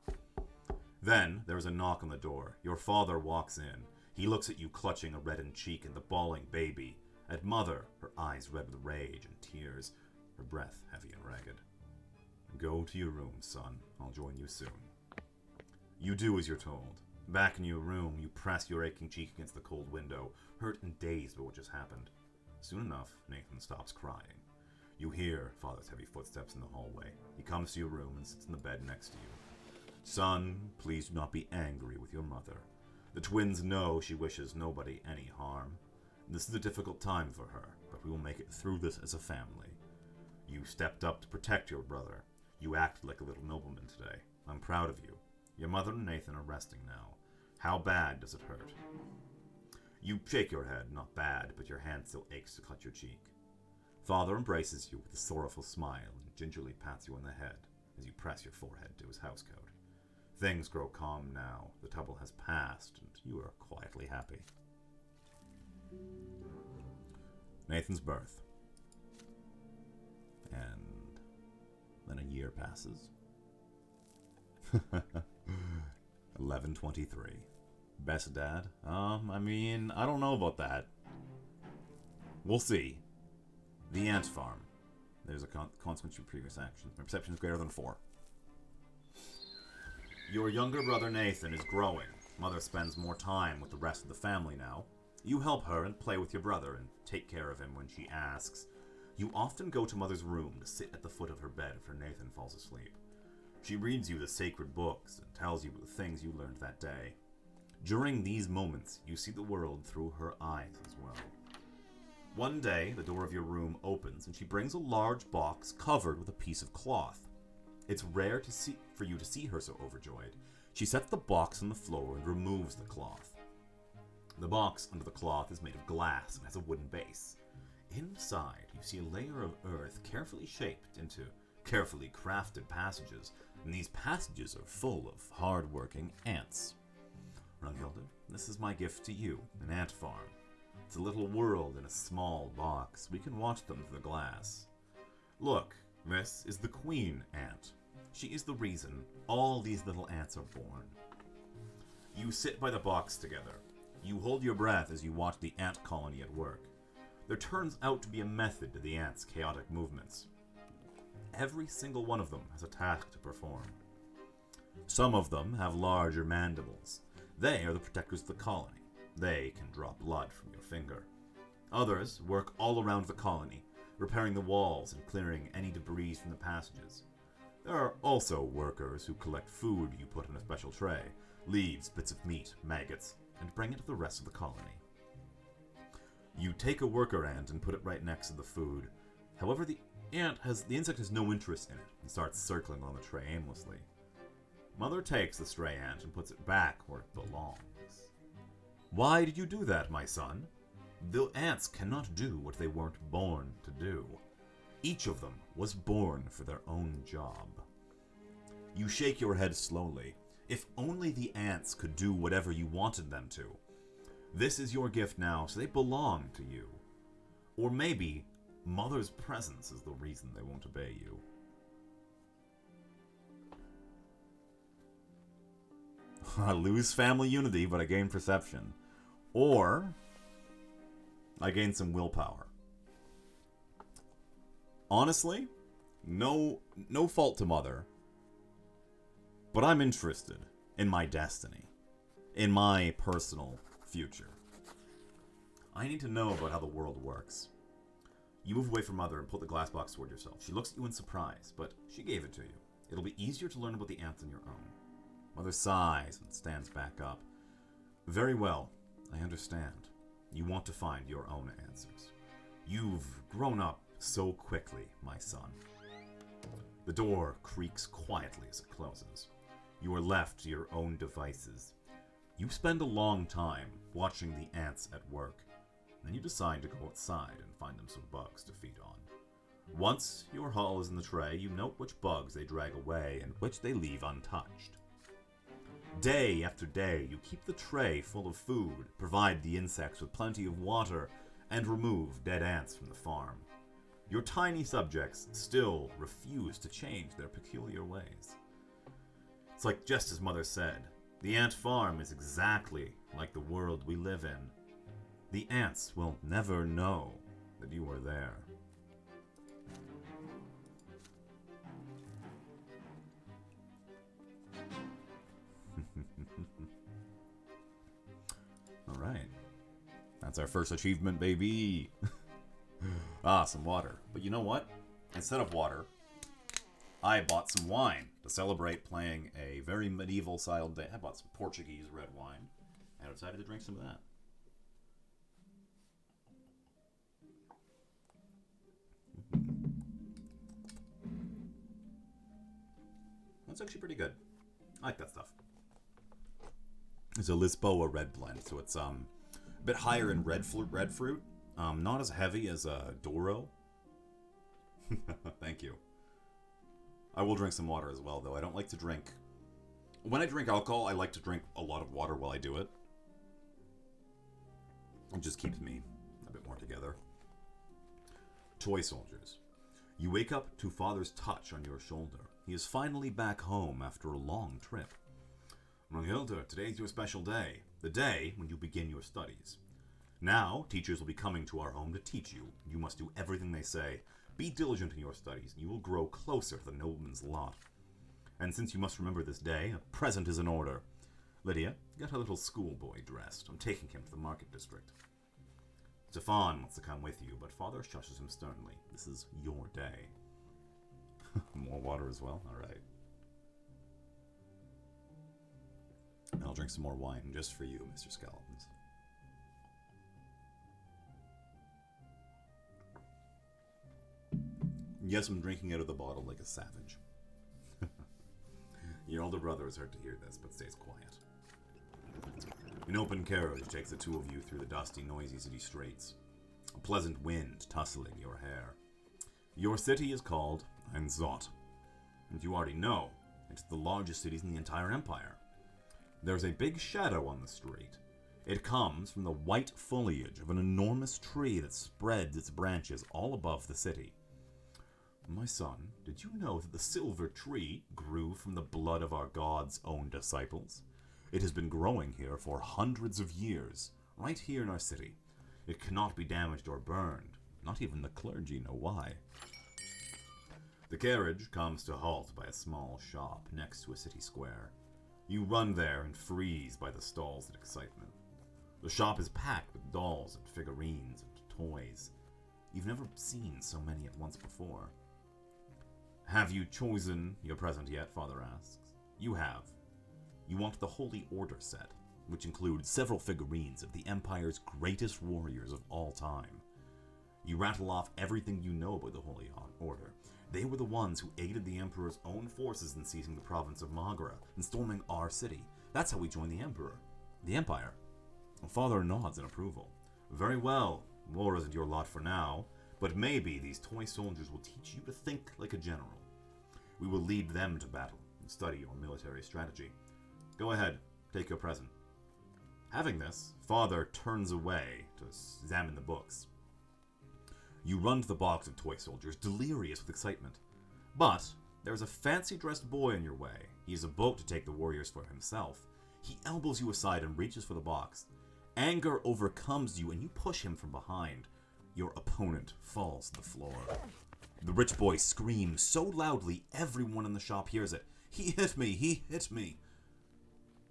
Then there is a knock on the door. Your father walks in. He looks at you, clutching a reddened cheek and the bawling baby. At Mother, her eyes red with rage and tears, her breath heavy and ragged. Go to your room, son. I'll join you soon. You do as you're told. Back in your room, you press your aching cheek against the cold window, hurt and dazed by what just happened. Soon enough, Nathan stops crying. You hear Father's heavy footsteps in the hallway. He comes to your room and sits in the bed next to you. Son, please do not be angry with your mother. The twins know she wishes nobody any harm. This is a difficult time for her, but we will make it through this as a family. You stepped up to protect your brother. You acted like a little nobleman today. I'm proud of you. Your mother and Nathan are resting now. How bad does it hurt? You shake your head, not bad, but your hand still aches to cut your cheek. Father embraces you with a sorrowful smile and gingerly pats you on the head as you press your forehead to his housecoat. Things grow calm now. The trouble has passed, and you are quietly happy. Nathan's birth. And then a year passes. 11/23. Best dad? I don't know about that. We'll see. The ant farm. There's a consequence for previous action. My perception is greater than 4. Your younger brother Nathan is growing. Mother spends more time with the rest of the family now. You help her and play with your brother and take care of him when she asks. You often go to Mother's room to sit at the foot of her bed after Nathan falls asleep. She reads you the sacred books and tells you the things you learned that day. During these moments, you see the world through her eyes as well. One day, the door of your room opens and she brings a large box covered with a piece of cloth. It's rare for you to see her so overjoyed. She sets the box on the floor and removes the cloth. The box under the cloth is made of glass and has a wooden base. Inside, you see a layer of earth carefully shaped into carefully crafted passages, and these passages are full of hard-working ants. Rungilde, this is my gift to you, an ant farm. It's a little world in a small box. We can watch them through the glass. Look, this is the queen ant. She is the reason all these little ants are born. You sit by the box together. You hold your breath as you watch the ant colony at work. There turns out to be a method to the ants' chaotic movements. Every single one of them has a task to perform. Some of them have larger mandibles. They are the protectors of the colony. They can draw blood from your finger. Others work all around the colony, repairing the walls and clearing any debris from the passages. There are also workers who collect food you put in a special tray, leaves, bits of meat, maggots, and bring it to the rest of the colony. You take a worker ant and put it right next to the food. However, the insect has no interest in it and starts circling on the tray aimlessly. Mother takes the stray ant and puts it back where it belongs. Why did you do that, my son? The ants cannot do what they weren't born to do. Each of them was born for their own job. You shake your head slowly. If only the ants could do whatever you wanted them to. This is your gift now, so they belong to you. Or maybe Mother's presence is the reason they won't obey you. I lose family unity, but I gain perception. Or I gain some willpower. Honestly, no fault to Mother, but I'm interested in my destiny, in my personal future. I need to know about how the world works. You move away from Mother and pull the glass box toward yourself. She looks at you in surprise, but she gave it to you. It'll be easier to learn about the ants on your own. Mother sighs and stands back up. Very well, I understand. You want to find your own answers. You've grown up so quickly, my son. The door creaks quietly as it closes. You are left to your own devices. You spend a long time watching the ants at work. Then you decide to go outside and find them some bugs to feed on. Once your haul is in the tray, you note which bugs they drag away and which they leave untouched. Day after day, you keep the tray full of food, provide the insects with plenty of water, and remove dead ants from the farm. Your tiny subjects still refuse to change their peculiar ways. It's like just as Mother said, the ant farm is exactly like the world we live in. The ants will never know that you are there. Alright. That's our first achievement, baby. Some water. But you know what? Instead of water, I bought some wine to celebrate playing a very medieval style day. I bought some Portuguese red wine and I decided to drink some of that. That's actually pretty good. I like that stuff. It's a Lisboa red blend, so it's a bit higher in red fruit. Not as heavy as a Douro. Thank you. I will drink some water as well, though. I don't like to drink... When I drink alcohol, I like to drink a lot of water while I do it. It just keeps me a bit more together. Toy soldiers. You wake up to Father's touch on your shoulder. He is finally back home after a long trip. Brunhilde, today's your special day. The day when you begin your studies. Now, teachers will be coming to our home to teach you. You must do everything they say. Be diligent in your studies, and you will grow closer to the nobleman's lot. And since you must remember this day, a present is in order. Lydia, get her little schoolboy dressed. I'm taking him to the market district. Stefan wants to come with you, but Father shushes him sternly. This is your day. More water as well? Alright. I'll drink some more wine just for you, Mr. Skeletons. Yes, I'm drinking out of the bottle like a savage. Your older brother is hurt to hear this, but stays quiet. An open carriage takes the two of you through the dusty, noisy city streets. A pleasant wind tussling your hair. Your city is called Einzot, and you already know, it's the largest cities in the entire empire. There's a big shadow on the street. It comes from the white foliage of an enormous tree that spreads its branches all above the city. My son, did you know that the silver tree grew from the blood of our god's own disciples? It has been growing here for hundreds of years, right here in our city. It cannot be damaged or burned. Not even the clergy know why. The carriage comes to halt by a small shop next to a city square. You run there and freeze by the stalls in excitement. The shop is packed with dolls and figurines and toys. You've never seen so many at once before. Have you chosen your present yet? Father asks. You have. You want the Holy Order set, which includes several figurines of the Empire's greatest warriors of all time. You rattle off everything you know about the Holy Order. They were the ones who aided the Emperor's own forces in seizing the province of Magra and storming our city. That's how we joined the Empire. Father nods in approval. Very well, war isn't your lot for now, but maybe these toy soldiers will teach you to think like a general. We will lead them to battle and study your military strategy. Go ahead, take your present. Having this, Father turns away to examine the books. You run to the box of toy soldiers, delirious with excitement. But there is a fancy-dressed boy on your way. He has a boat to take the warriors for himself. He elbows you aside and reaches for the box. Anger overcomes you, and you push him from behind. Your opponent falls to the floor. The rich boy screams so loudly everyone in the shop hears it. He hit me! He hit me!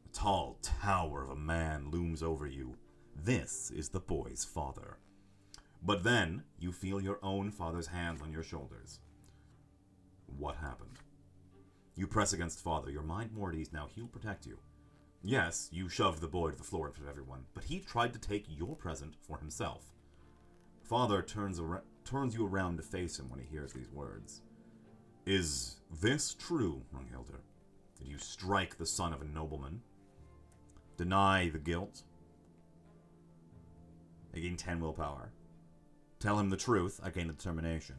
A tall tower of a man looms over you. This is the boy's father. But then, you feel your own father's hands on your shoulders. What happened? You press against Father, your mind more at ease now. He'll protect you. Yes, you shoved the boy to the floor in front of everyone, but he tried to take your present for himself. Father turns you around to face him when he hears these words. Is this true, Brunhilde? Did you strike the son of a nobleman? Deny the guilt? I gain 10 willpower. Tell him the truth, I gain determination.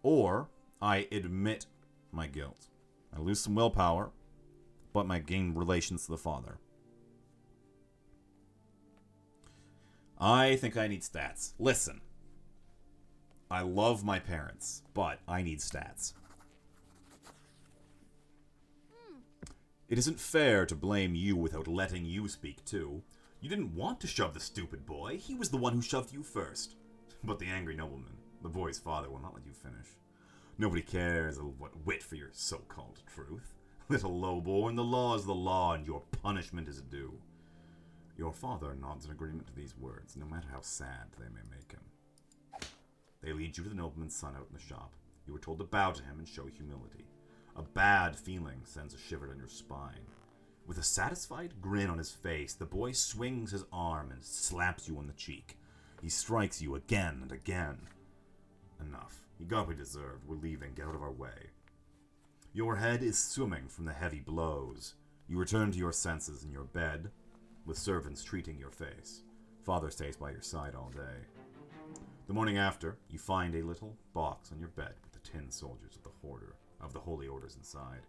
Or, I admit my guilt. I lose some willpower. but might gain relations to the father. I think I need stats. Listen. I love my parents, but I need stats. It isn't fair to blame you without letting you speak too. You didn't want to shove the stupid boy. He was the one who shoved you first. But the angry nobleman, the boy's father, will not let you finish. Nobody cares what whit for your so-called truth. Little lowborn, the law is the law, and your punishment is due. Your father nods in agreement to these words, no matter how sad they may make him. They lead you to the nobleman's son out in the shop. You are told to bow to him and show humility. A bad feeling sends a shiver down your spine. With a satisfied grin on his face, the boy swings his arm and slaps you on the cheek. He strikes you again and again. Enough. You got what you deserved. We're leaving. Get out of our way. Your head is swimming from the heavy blows. You return to your senses in your bed, with servants treating your face. Father stays by your side all day. The morning after, you find a little box on your bed with the tin soldiers of the holy orders inside.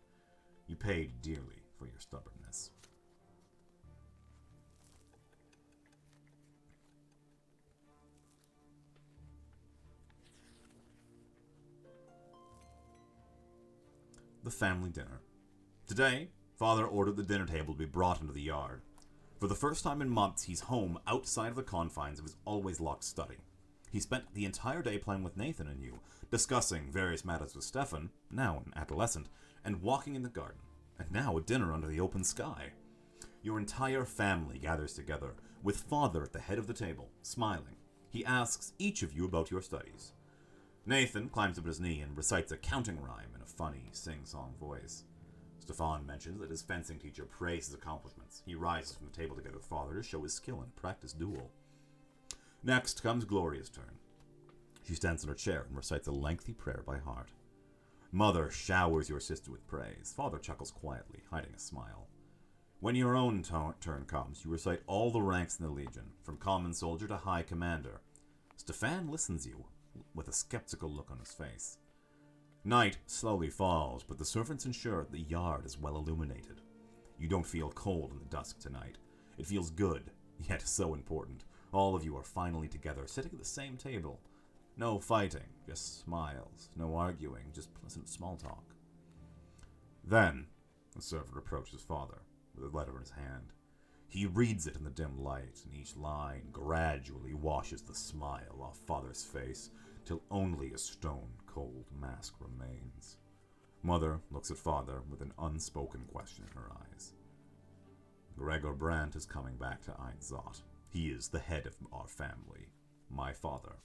You paid dearly for your stubbornness. The family dinner. Today, Father ordered the dinner table to be brought into the yard. For the first time in months, he's home outside of the confines of his always locked study. He spent the entire day playing with Nathan and you, discussing various matters with Stefan, now an adolescent, and walking in the garden, and now a dinner under the open sky. Your entire family gathers together, with Father at the head of the table, smiling. He asks each of you about your studies. Nathan climbs up his knee and recites a counting rhyme in a funny, sing-song voice. Stefan mentions that his fencing teacher praised his accomplishments. He rises from the table together with Father to show his skill in a practice duel. Next comes Gloria's turn. She stands in her chair and recites a lengthy prayer by heart. Mother showers your sister with praise. Father chuckles quietly, hiding a smile. When your own turn comes, you recite all the ranks in the Legion, from common soldier to high commander. Stefan listens you, with a skeptical look on his face. Night slowly falls, but the servants ensure the yard is well illuminated. You don't feel cold in the dusk tonight. It feels good, yet so important. All of you are finally together, sitting at the same table. No fighting, just smiles. No arguing, just pleasant small talk. Then, the servant approaches Father, with a letter in his hand. He reads it in the dim light, and each line gradually washes the smile off Father's face, till only a stone-cold mask remains. Mother looks at Father with an unspoken question in her eyes. Gregor Brandt is coming back to Einzot. He is the head of our family, my father.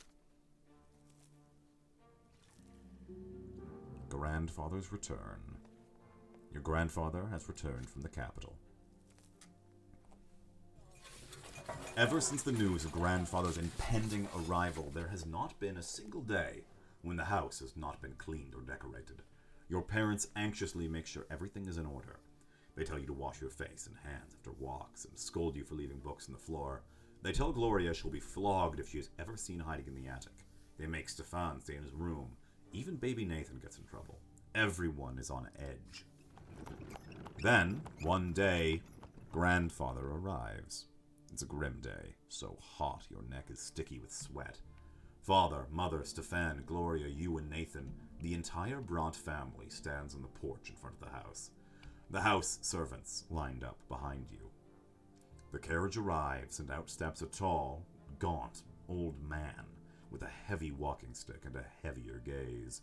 Grandfather's return. Your grandfather has returned from the capital. Ever since the news of grandfather's impending arrival, there has not been a single day when the house has not been cleaned or decorated. Your parents anxiously make sure everything is in order. They tell you to wash your face and hands after walks and scold you for leaving books on the floor. They tell Gloria she'll be flogged if she is ever seen hiding in the attic. They make Stefan stay in his room. Even baby Nathan gets in trouble. Everyone is on edge. Then, one day, grandfather arrives. It's a grim day, so hot your neck is sticky with sweat. Father, Mother, Stefan, Gloria, you and Nathan, the entire Brandt family stands on the porch in front of the house. The house servants lined up behind you. The carriage arrives, and out steps a tall, gaunt, old man with a heavy walking stick and a heavier gaze.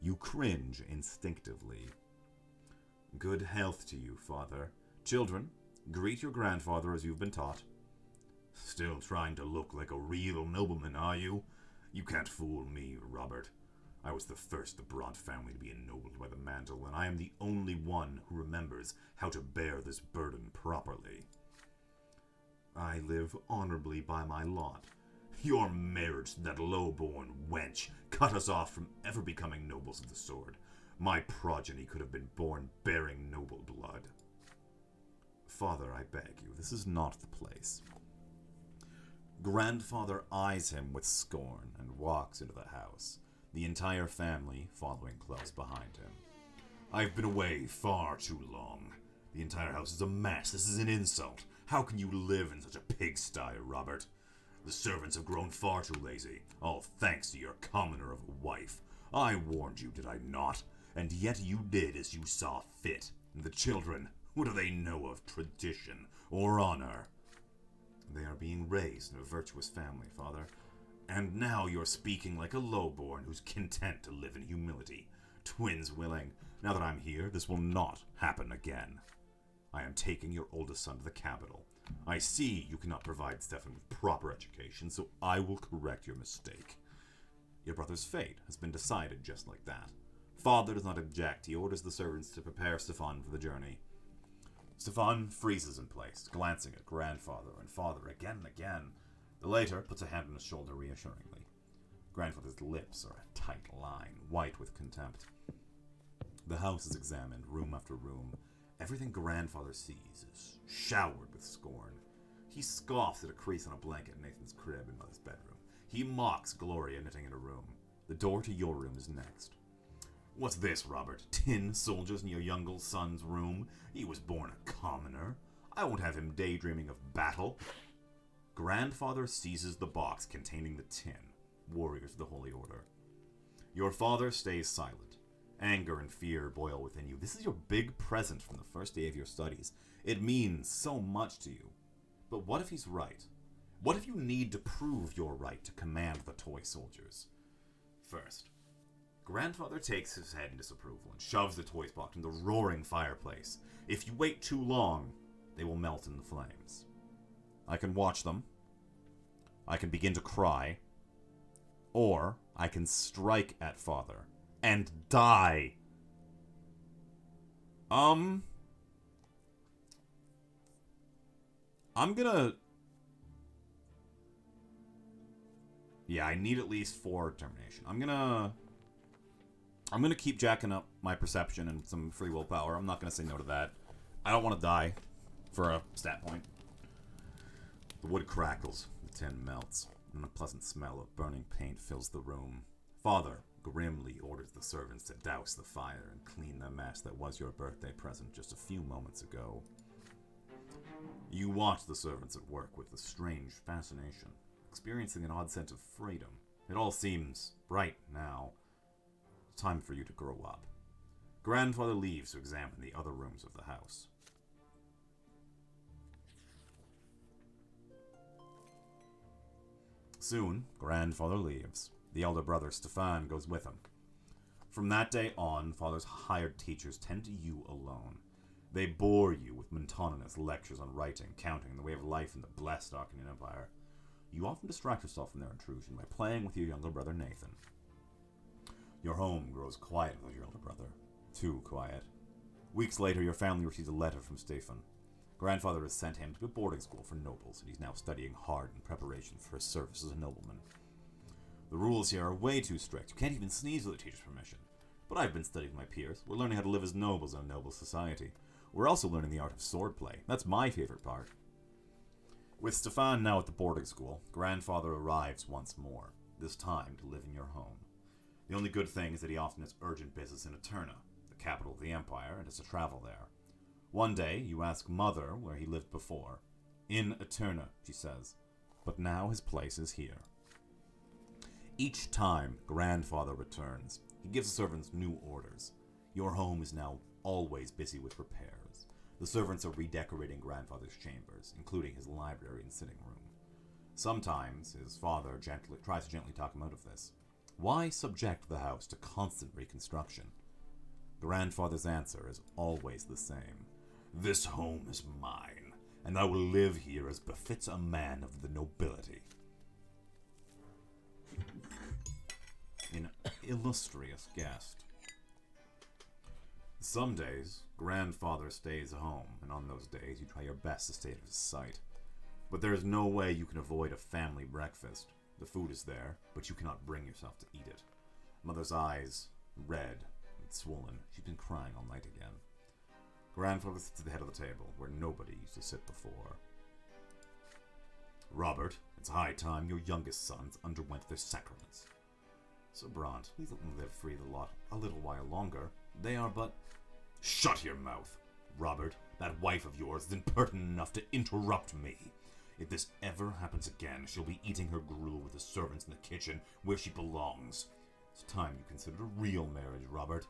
You cringe instinctively. Good health to you, Father. Children, greet your grandfather as you've been taught. Still trying to look like a real nobleman, are you? You can't fool me, Robert. I was the first the Brandt family to be ennobled by the mantle, and I am the only one who remembers how to bear this burden properly. I live honorably by my lot. Your marriage to that low-born wench cut us off from ever becoming nobles of the sword. My progeny could have been born bearing noble blood. Father, I beg you, this is not the place. Grandfather eyes him with scorn and walks into the house, the entire family following close behind him. I've been away far too long. The entire house is a mess. This is an insult. How can you live in such a pigsty, Robert? The servants have grown far too lazy, all thanks to your commoner of a wife. I warned you, did I not? And yet you did as you saw fit. And the children, what do they know of tradition or honor? They are being raised in a virtuous family, Father. And now you're speaking like a lowborn who's content to live in humility. Twins willing. Now that I'm here, this will not happen again. I am taking your oldest son to the capital. I see you cannot provide Stefan with proper education, so I will correct your mistake. Your brother's fate has been decided just like that. Father does not object. He orders the servants to prepare Stefan for the journey. Stefan freezes in place, glancing at grandfather and father again and again. The later puts a hand on his shoulder reassuringly. Grandfather's lips are a tight line, white with contempt. The house is examined, room after room. Everything grandfather sees is showered with scorn. He scoffs at a crease on a blanket in Nathan's crib in Mother's bedroom. He mocks Gloria knitting in a room. The door to your room is next. What's this, Robert? Tin soldiers in your young son's room? He was born a commoner. I won't have him daydreaming of battle. Grandfather seizes the box containing the tin. Warriors of the Holy Order. Your father stays silent. Anger and fear boil within you. This is your big present from the first day of your studies. It means so much to you. But what if he's right? What if you need to prove your right to command the toy soldiers? First, grandfather takes his head in disapproval and shoves the toys box in the roaring fireplace. If you wait too long, they will melt in the flames. I can watch them. I can begin to cry. Or I can strike at father and die. I'm gonna... Yeah, I need at least 4 determination. I'm gonna keep jacking up my perception and some free willpower. I'm not gonna say no to that. I don't want to die for a stat point. The wood crackles, the tin melts, and a pleasant smell of burning paint fills the room. Father grimly orders the servants to douse the fire and clean the mess that was your birthday present just a few moments ago. You watch the servants at work with a strange fascination, experiencing an odd sense of freedom. It all seems bright now. It's time for you to grow up. Grandfather leaves to examine the other rooms of the house. Soon, grandfather leaves. The elder brother, Stefan, goes with him. From that day on, father's hired teachers tend to you alone. They bore you with monotonous lectures on writing, counting, and the way of life in the blessed Arcanian Empire. You often distract yourself from their intrusion by playing with your younger brother, Nathan. Your home grows quiet with your elder brother. Too quiet. Weeks later, your family receives a letter from Stefan. Grandfather has sent him to a boarding school for nobles, and he's now studying hard in preparation for his service as a nobleman. The rules here are way too strict. You can't even sneeze with the teacher's permission. But I've been studying with my peers. We're learning how to live as nobles in a noble society. We're also learning the art of swordplay. That's my favorite part. With Stefan now at the boarding school, grandfather arrives once more, this time to live in your home. The only good thing is that he often has urgent business in Eterna, the capital of the Empire, and has to travel there. One day, you ask Mother where he lived before. In Eterna, she says, but now his place is here. Each time grandfather returns, he gives the servants new orders. Your home is now always busy with repairs. The servants are redecorating grandfather's chambers, including his library and sitting room. Sometimes his father tries to gently talk him out of this. Why subject the house to constant reconstruction? Grandfather's answer is always the same. This home is mine, and I will live here as befits a man of the nobility. An illustrious guest. Some days, grandfather stays home, and on those days you try your best to stay out of his sight. But there is no way you can avoid a family breakfast. The food is there, but you cannot bring yourself to eat it. Mother's eyes, red and swollen. She's been crying all night again. Grandfather sits at the head of the table, where nobody used to sit before. Robert, it's high time your youngest sons underwent their sacraments. Sir Brant, please let them live free the lot a little while longer. They are but... Shut your mouth! Robert, That wife of yours is impertinent enough to interrupt me. If this ever happens again, she'll be eating her gruel with the servants in the kitchen where she belongs. It's time you considered a real marriage, Robert.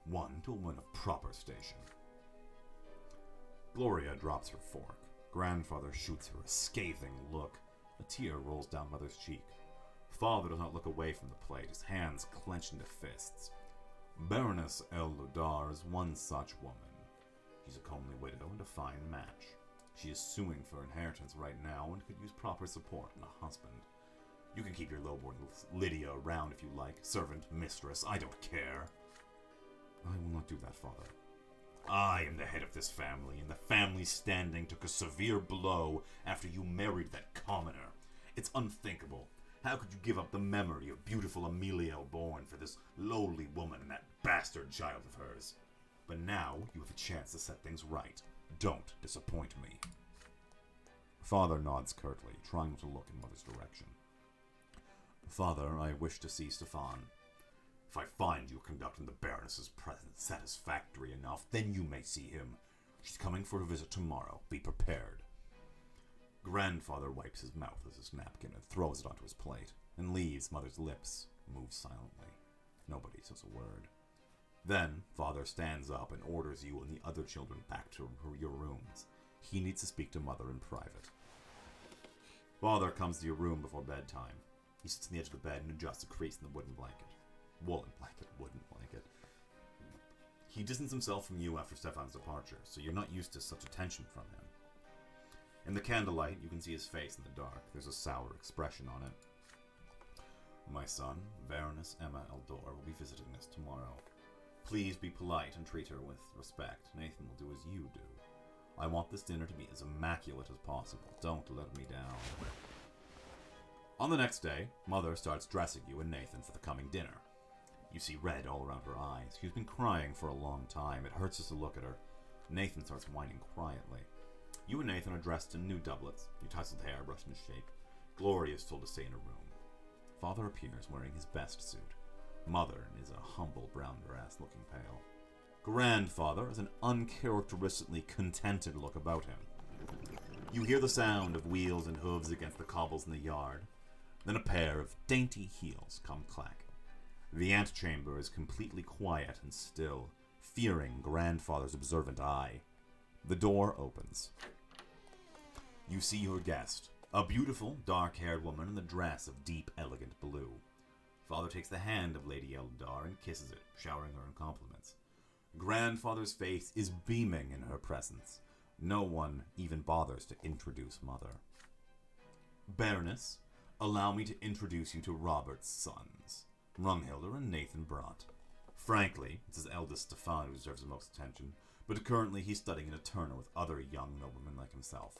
One to a woman of proper station. Gloria drops her fork. Grandfather shoots her a scathing look. A tear rolls down Mother's cheek. Father does not look away from the plate, his hands clenched into fists. Baroness El-Ludar is one such woman. She's a comely widow and a fine match. She is suing for inheritance right now and could use proper support and a husband. You can keep your lowborn Lydia around if you like, servant, mistress, I don't care. I will not do that, Father. I am the head of this family, and the family's standing took a severe blow after you married that commoner. It's unthinkable. How could you give up the memory of beautiful Amelia O'Bourne for this lowly woman and that bastard child of hers? But now you have a chance to set things right. Don't disappoint me. Father nods curtly, trying to look in Mother's direction. Father, I wish to see Stefan. If I find you conducting the Baroness's presence satisfactory enough, then you may see him. She's coming for a visit tomorrow. Be prepared. Grandfather wipes his mouth with his napkin and throws it onto his plate, and leaves Mother's lips, moves silently. Nobody says a word. Then, Father stands up and orders you and the other children back to your rooms. He needs to speak to Mother in private. Father comes to your room before bedtime. He sits on the edge of the bed and adjusts a crease in the wooden blanket. Woolen blanket. He distances himself from you after Stefan's departure, so you're not used to such attention from him. In the candlelight, you can see his face in the dark. There's a sour expression on it. My son, Baroness Emma Eldor, will be visiting us tomorrow. Please be polite and treat her with respect. Nathan will do as you do. I want this dinner to be as immaculate as possible. Don't let me down. On the next day, Mother starts dressing you and Nathan for the coming dinner. You see red all around her eyes. She's been crying for a long time. It hurts us to look at her. Nathan starts whining quietly. You and Nathan are dressed in new doublets, your tousled hair brushed into shape. Gloria is told to stay in her room. Father appears wearing his best suit. Mother is a humble brown dress, looking pale. Grandfather has an uncharacteristically contented look about him. You hear the sound of wheels and hooves against the cobbles in the yard. Then a pair of dainty heels come clacking. The antechamber is completely quiet and still, fearing Grandfather's observant eye. The door opens. You see your guest, a beautiful, dark-haired woman in a dress of deep, elegant blue. Father takes the hand of Lady Eldar and kisses it, showering her in compliments. Grandfather's face is beaming in her presence. No one even bothers to introduce Mother. Baroness, allow me to introduce you to Robert's sons, Runghilder and Nathan Bront. Frankly, it's his eldest Stefan who deserves the most attention, but currently he's studying in a Turner with other young noblemen like himself.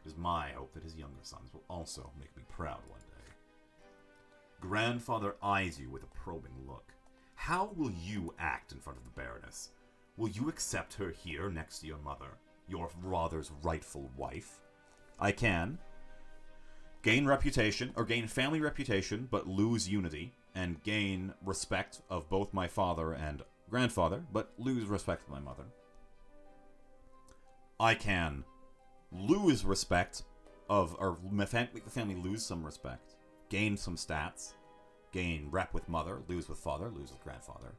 It is my hope that his younger sons will also make me proud one day. Grandfather eyes you with a probing look. How will you act in front of the Baroness? Will you accept her here next to your mother, your father's rightful wife? I can gain reputation, or gain family reputation, but lose unity, and gain respect of both my father and grandfather, but lose respect of my mother. I can lose respect of, or make the family lose some respect, gain some stats, gain rep with mother, lose with father, lose with grandfather.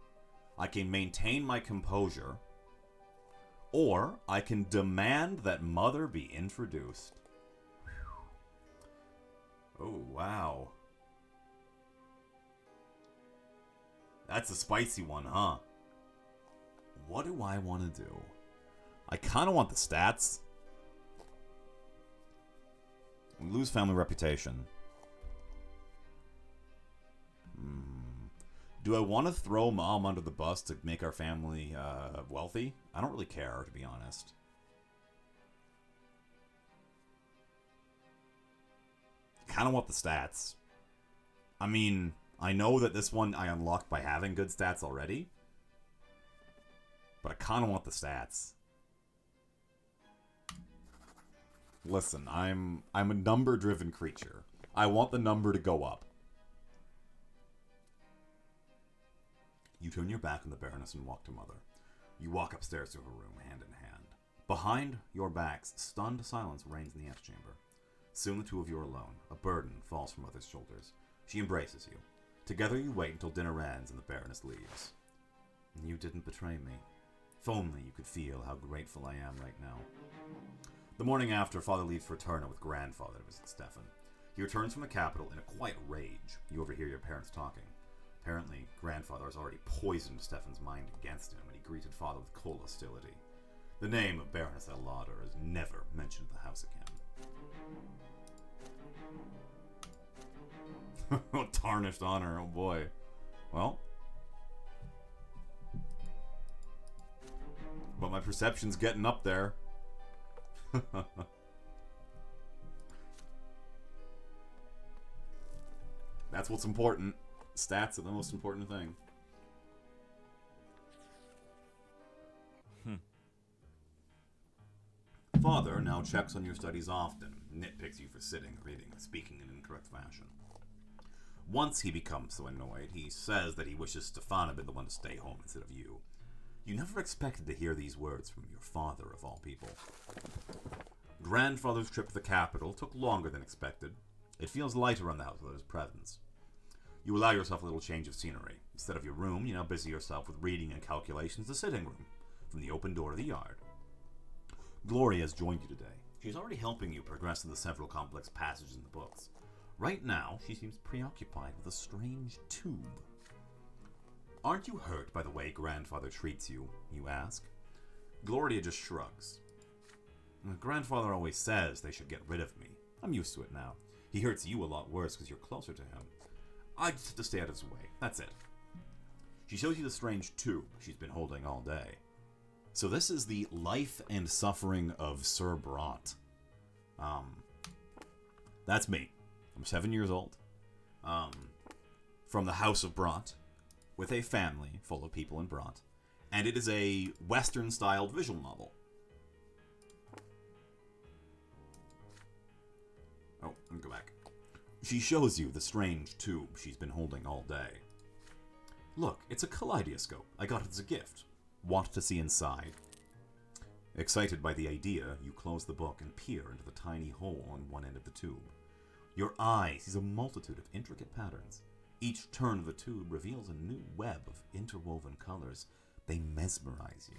I can maintain my composure, or I can demand that mother be introduced. Oh, wow. That's a spicy one, huh? What do I want to do? I kind of want the stats. We lose family reputation. Do I want to throw Mom under the bus to make our family wealthy? I don't really care, to be honest. Kind of want the stats. I mean, I know that this one I unlocked by having good stats already, but I kind of want the stats. Listen, I'm a number-driven creature. I want the number to go up. You turn your back on the Baroness and walk to Mother. You walk upstairs to her room, hand in hand. Behind your backs, stunned silence reigns in the antechamber. Soon the two of you are alone. A burden falls from Mother's shoulders. She embraces you. Together you wait until dinner ends and the Baroness leaves. You didn't betray me. If only you could feel how grateful I am right now. The morning after, Father leaves for Turner with Grandfather to visit Stefan. He returns from the capital in a quiet rage. You overhear your parents talking. Apparently, Grandfather has already poisoned Stefan's mind against him, and he greeted Father with cold hostility. The name of Baroness Lauder is never mentioned in the house again. Tarnished honor, oh boy. Well. But my perception's getting up there. That's what's important. Stats are the most important thing. Father now checks on your studies often, nitpicks you for sitting, reading, and speaking in an incorrect fashion. Once he becomes so annoyed, he says that he wishes Stefan had been the one to stay home instead of you. You never expected to hear these words from your father, of all people. Grandfather's trip to the capital took longer than expected. It feels lighter on the house without his presence. You allow yourself a little change of scenery. Instead of your room, you now busy yourself with reading and calculations the sitting room, from the open door to the yard. Gloria has joined you today. She's already helping you progress in the several complex passages in the books. Right now, she seems preoccupied with a strange tube. Aren't you hurt by the way Grandfather treats you? You ask. Gloria just shrugs. Grandfather always says they should get rid of me. I'm used to it now. He hurts you a lot worse because you're closer to him. I just have to stay out of his way. That's it. She shows you the strange tube she's been holding all day. So this is the life and suffering of Sir Bront. That's me. I'm 7 years old. From the House of Bront, with a family full of people in Bront. And it is a Western-styled visual novel. Oh, let me go back. She shows you the strange tube she's been holding all day. Look, it's a kaleidoscope. I got it as a gift. Want to see inside? Excited by the idea, you close the book and peer into the tiny hole on one end of the tube. Your eye sees a multitude of intricate patterns. Each turn of the tube reveals a new web of interwoven colors. They mesmerize you.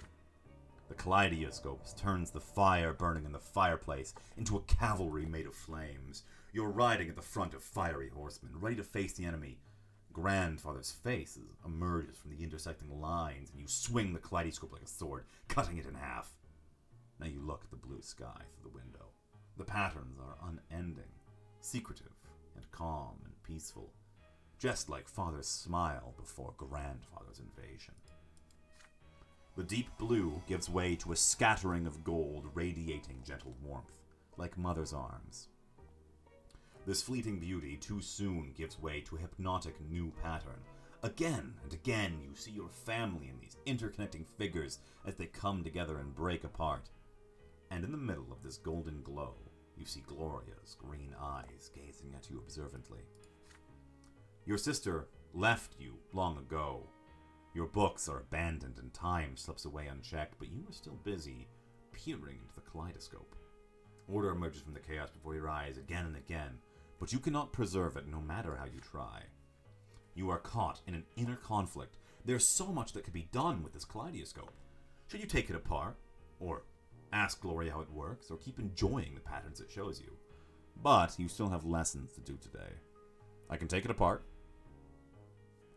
The kaleidoscope turns the fire burning in the fireplace into a cavalry made of flames. You're riding at the front of fiery horsemen, ready to face the enemy. Grandfather's face emerges from the intersecting lines, and you swing the kaleidoscope like a sword, cutting it in half. Now you look at the blue sky through the window. The patterns are unending, secretive and calm and peaceful, just like Father's smile before Grandfather's invasion. The deep blue gives way to a scattering of gold, radiating gentle warmth, like Mother's arms. This fleeting beauty too soon gives way to a hypnotic new pattern. Again and again you see your family in these interconnecting figures as they come together and break apart. And in the middle of this golden glow, you see Gloria's green eyes gazing at you observantly. Your sister left you long ago. Your books are abandoned and time slips away unchecked, but you are still busy peering into the kaleidoscope. Order emerges from the chaos before your eyes again and again, but you cannot preserve it no matter how you try. You are caught in an inner conflict. There's so much that could be done with this kaleidoscope. Should you take it apart, or ask Gloria how it works, or keep enjoying the patterns it shows you? But you still have lessons to do today. I can take it apart,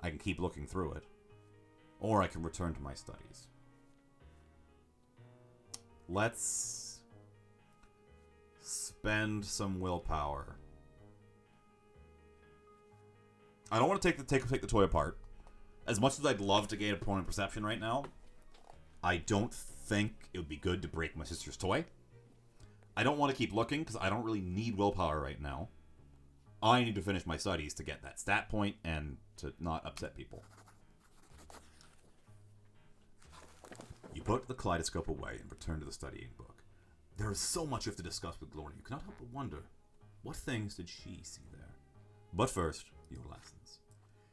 I can keep looking through it, or I can return to my studies. Let's spend some willpower. I don't want to take the toy apart. As much as I'd love to gain a point in perception right now, I don't think it would be good to break my sister's toy. I don't want to keep looking because I don't really need willpower right now. I need to finish my studies to get that stat point and to not upset people. You put the kaleidoscope away and return to the studying book. There is so much you have to discuss with Gloria. You cannot help but wonder, what things did she see there? But first, your lessons.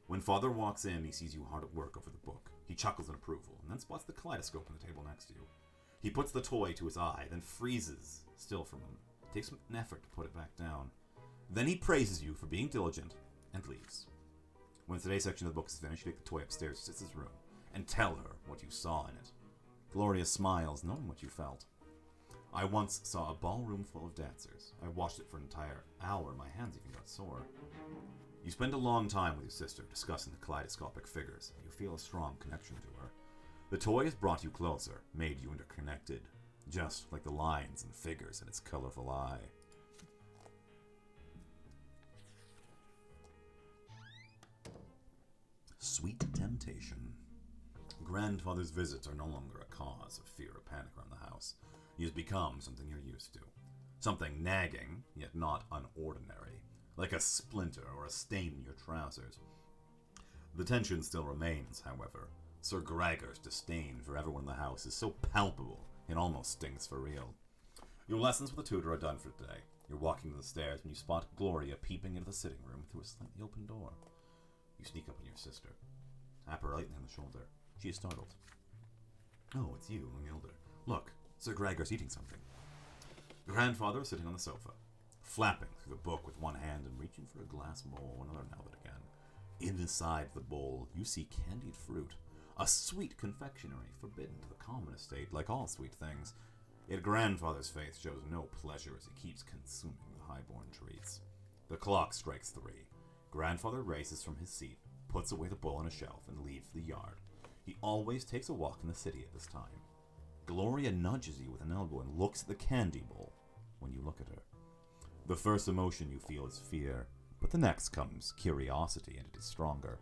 When Father walks in, he sees you hard at work over the book. He chuckles in approval, and then spots the kaleidoscope on the table next to you. He puts the toy to his eye, then freezes still for a moment. It takes an effort to put it back down. Then he praises you for being diligent and leaves. When today's section of the book is finished, you take the toy upstairs to Sis's room and tell her what you saw in it. Gloria smiles, knowing what you felt. I once saw a ballroom full of dancers. I watched it for an entire hour. My hands even got sore. You spend a long time with your sister discussing the kaleidoscopic figures. You feel a strong connection to her. The toy has brought you closer, made you interconnected, just like the lines and figures in its colorful eye. Sweet temptation. Grandfather's visits are no longer a cause of fear or panic around the house. He has become something you're used to. Something nagging, yet not unordinary, like a splinter or a stain in your trousers. The tension still remains, however. Sir Gregor's disdain for everyone in the house is so palpable, it almost stings for real. Your lessons with the tutor are done for today. You're walking to the stairs when you spot Gloria peeping into the sitting room through a slightly open door. You sneak up on your sister. Tap her lightly on the shoulder. She is startled. Oh, it's you, Lungilder. Look, Sir Gregor's eating something. Grandfather is sitting on the sofa, flapping through the book with one hand and reaching for a glass bowl, another now and again. Inside the bowl, you see candied fruit, a sweet confectionery forbidden to the common estate, like all sweet things. Yet Grandfather's face shows no pleasure as he keeps consuming the high-born treats. The clock strikes 3. Grandfather raises from his seat, puts away the bowl on a shelf, and leaves the yard. He always takes a walk in the city at this time. Gloria nudges you with an elbow and looks at the candy bowl when you look at her. The first emotion you feel is fear, but the next comes curiosity, and it is stronger.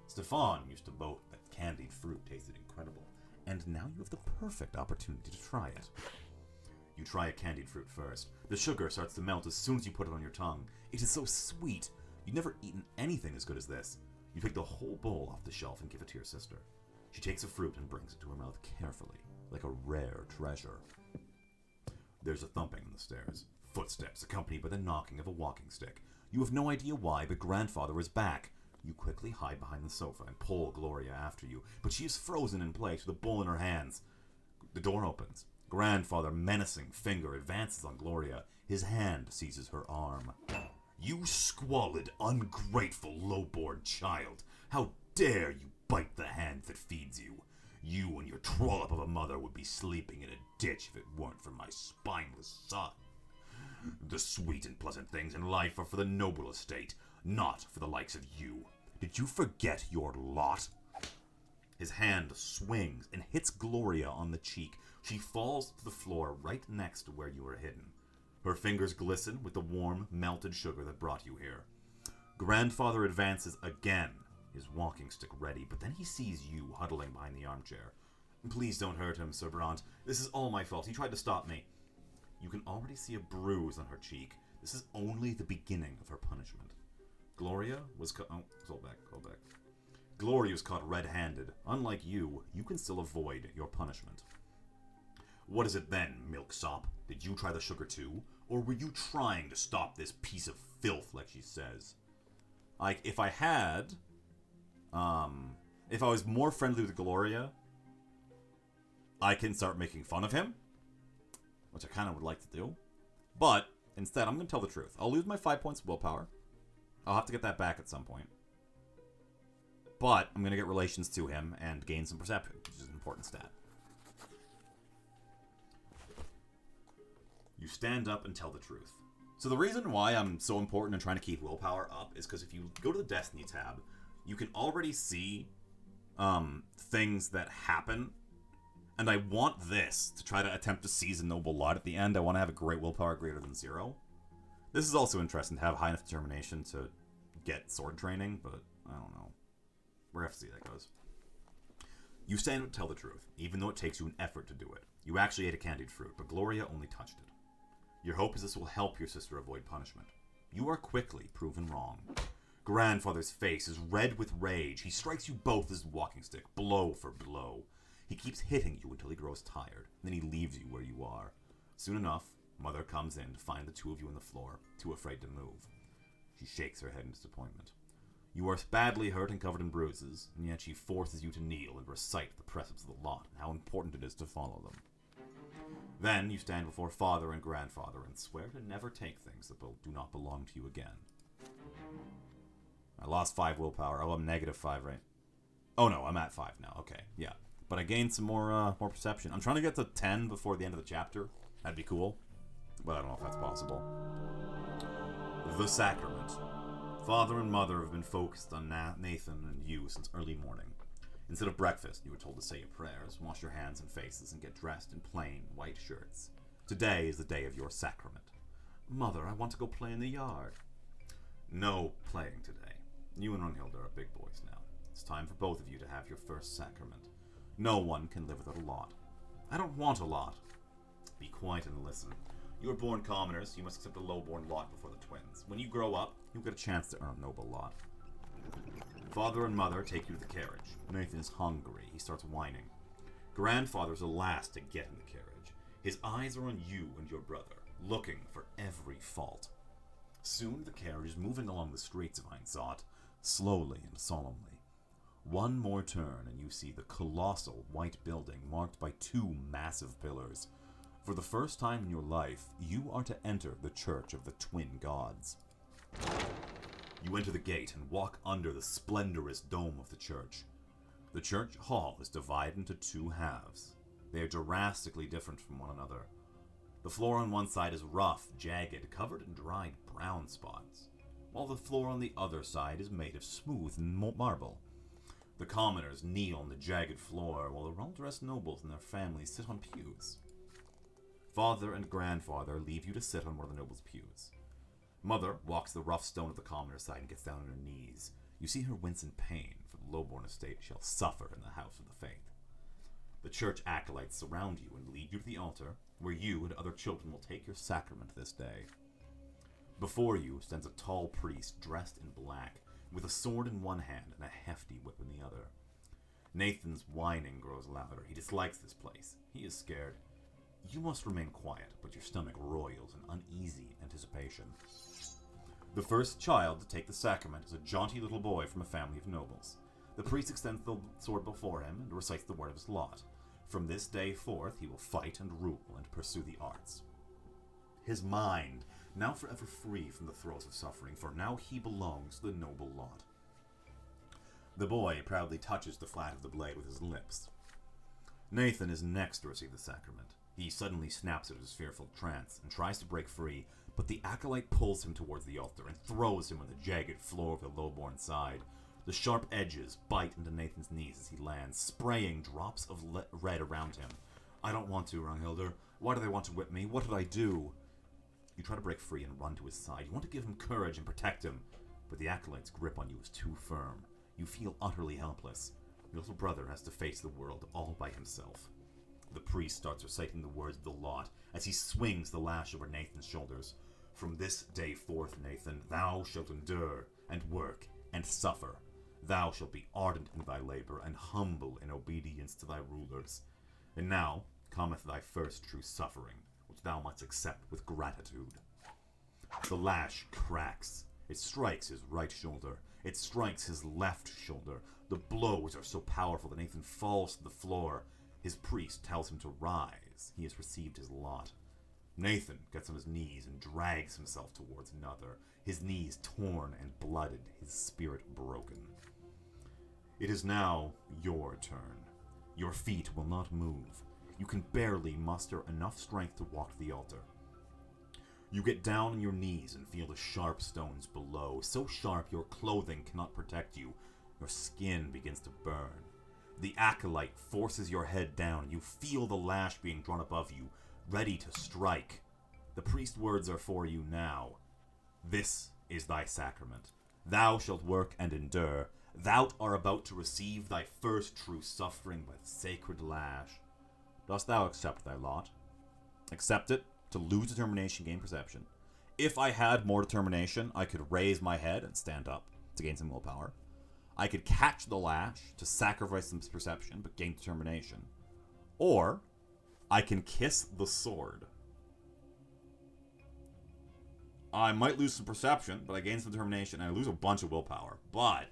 Stefan used to boast that candied fruit tasted incredible, and now you have the perfect opportunity to try it. You try a candied fruit first. The sugar starts to melt as soon as you put it on your tongue. It is so sweet. You've never eaten anything as good as this. You take the whole bowl off the shelf and give it to your sister. She takes the fruit and brings it to her mouth carefully, like a rare treasure. There's a thumping on the stairs. Footsteps accompanied by the knocking of a walking stick. You have no idea why, but Grandfather is back. You quickly hide behind the sofa and pull Gloria after you, but she is frozen in place with a bowl in her hands. The door opens. Grandfather, menacing finger, advances on Gloria. His hand seizes her arm. You squalid, ungrateful, low-born child! How dare you bite the hand that feeds you? You and your trollop of a mother would be sleeping in a ditch if it weren't for my spineless son. The sweet and pleasant things in life are for the noble estate, not for the likes of you. Did you forget your lot? His hand swings and hits Gloria on the cheek. She falls to the floor right next to where you were hidden. Her fingers glisten with the warm, melted sugar that brought you here. Grandfather advances again, his walking stick ready, but then he sees you huddling behind the armchair. Please don't hurt him, Sir Brant. This is all my fault. He tried to stop me. You can already see a bruise on her cheek. This is only the beginning of her punishment. Gloria was caught... Oh, hold back. Gloria was caught red-handed. Unlike you, you can still avoid your punishment. What is it then, milksop? Did you try the sugar too? Or were you trying to stop this piece of filth, like she says? Like, if I had... if I was more friendly with Gloria, I can start making fun of him, which I kind of would like to do. But, instead, I'm going to tell the truth. I'll lose my 5 points of willpower. I'll have to get that back at some point. But, I'm going to get relations to him and gain some perception, which is an important stat. You stand up and tell the truth. So the reason why I'm so important in trying to keep willpower up is because if you go to the Destiny tab, you can already see things that happen. And I want this to try to attempt to seize a noble lot at the end. I want to have a great willpower greater than 0. This is also interesting to have high enough determination to get sword training, but I don't know. We're going to have to see how that goes. You stand up and tell the truth, even though it takes you an effort to do it. You actually ate a candied fruit, but Gloria only touched it. Your hope is this will help your sister avoid punishment. You are quickly proven wrong. Grandfather's face is red with rage. He strikes you both with his walking stick, blow for blow. He keeps hitting you until he grows tired. Then he leaves you where you are. Soon enough, Mother comes in to find the two of you on the floor, too afraid to move. She shakes her head in disappointment. You are badly hurt and covered in bruises, and yet she forces you to kneel and recite the precepts of the lot and how important it is to follow them. Then you stand before father and grandfather and swear to never take things that do not belong to you again. I lost 5 willpower. Oh, I'm -5, right? Oh no, I'm at 5 now. Okay, yeah. But I gained some more perception. I'm trying to get to 10 before the end of the chapter. That'd be cool. But I don't know if that's possible. The Sacrament. Father and mother have been focused on Nathan and you since early morning. Instead of breakfast, you were told to say your prayers, wash your hands and faces, and get dressed in plain white shirts. Today is the day of your sacrament. Mother, I want to go play in the yard. No playing today. You and Runhilda are big boys now. It's time for both of you to have your first sacrament. No one can live without a lot. I don't want a lot. Be quiet and listen. You are born commoners, you must accept a low-born lot before the twins. When you grow up, you'll get a chance to earn a noble lot. Father and mother take you to the carriage. Nathan is hungry. He starts whining. Grandfather's the last to get in the carriage. His eyes are on you and your brother, looking for every fault. Soon the carriage is moving along the streets of Einzot, slowly and solemnly. One more turn and you see the colossal white building marked by 2 massive pillars. For the first time in your life, you are to enter the Church of the Twin Gods. You enter the gate and walk under the splendorous dome of the church. The church hall is divided into 2 halves. They are drastically different from one another. The floor on one side is rough, jagged, covered in dried brown spots, while the floor on the other side is made of smooth marble. The commoners kneel on the jagged floor, while the well-dressed nobles and their families sit on pews. Father and grandfather leave you to sit on one of the nobles' pews. Mother walks the rough stone of the commoner's side and gets down on her knees. You see her wince in pain, for the lowborn estate shall suffer in the house of the faith. The church acolytes surround you and lead you to the altar, where you and other children will take your sacrament this day. Before you stands a tall priest dressed in black, with a sword in one hand and a hefty whip in the other. Nathan's whining grows louder. He dislikes this place. He is scared. You must remain quiet, but your stomach roils in uneasy anticipation. The first child to take the sacrament is a jaunty little boy from a family of nobles. The priest extends the sword before him and recites the word of his lot. From this day forth he will fight and rule and pursue the arts. His mind, now forever free from the throes of suffering, for now he belongs to the noble lot. The boy proudly touches the flat of the blade with his lips. Nathan is next to receive the sacrament. He suddenly snaps out of his fearful trance and tries to break free, but the acolyte pulls him towards the altar and throws him on the jagged floor of the lowborn side. The sharp edges bite into Nathan's knees as he lands, spraying drops of red around him. I don't want to, Runhilda. Why do they want to whip me? What did I do? You try to break free and run to his side. You want to give him courage and protect him, but the acolyte's grip on you is too firm. You feel utterly helpless. Your little brother has to face the world all by himself. The priest starts reciting the words of the lot as he swings the lash over Nathan's shoulders. From this day forth, Nathan, thou shalt endure and work and suffer. Thou shalt be ardent in thy labor and humble in obedience to thy rulers. And now cometh thy first true suffering, which thou must accept with gratitude. The lash cracks. It strikes his right shoulder. It strikes his left shoulder. The blows are so powerful that Nathan falls to the floor. His priest tells him to rise. He has received his lot. Nathan gets on his knees and drags himself towards another, his knees torn and blooded, his spirit broken. It is now your turn. Your feet will not move. You can barely muster enough strength to walk to the altar. You get down on your knees and feel the sharp stones below, so sharp your clothing cannot protect you. Your skin begins to burn. The acolyte forces your head down, and you feel the lash being drawn above you, ready to strike. The priest's words are for you now. This is thy sacrament. Thou shalt work and endure. Thou art about to receive thy first true suffering by the sacred lash. Dost thou accept thy lot? Accept it, to lose determination, gain perception. If I had more determination, I could raise my head and stand up to gain some willpower. I could catch the lash to sacrifice some perception, but gain determination. Or I can kiss the sword. I might lose some perception, but I gain some determination, and I lose a bunch of willpower. But,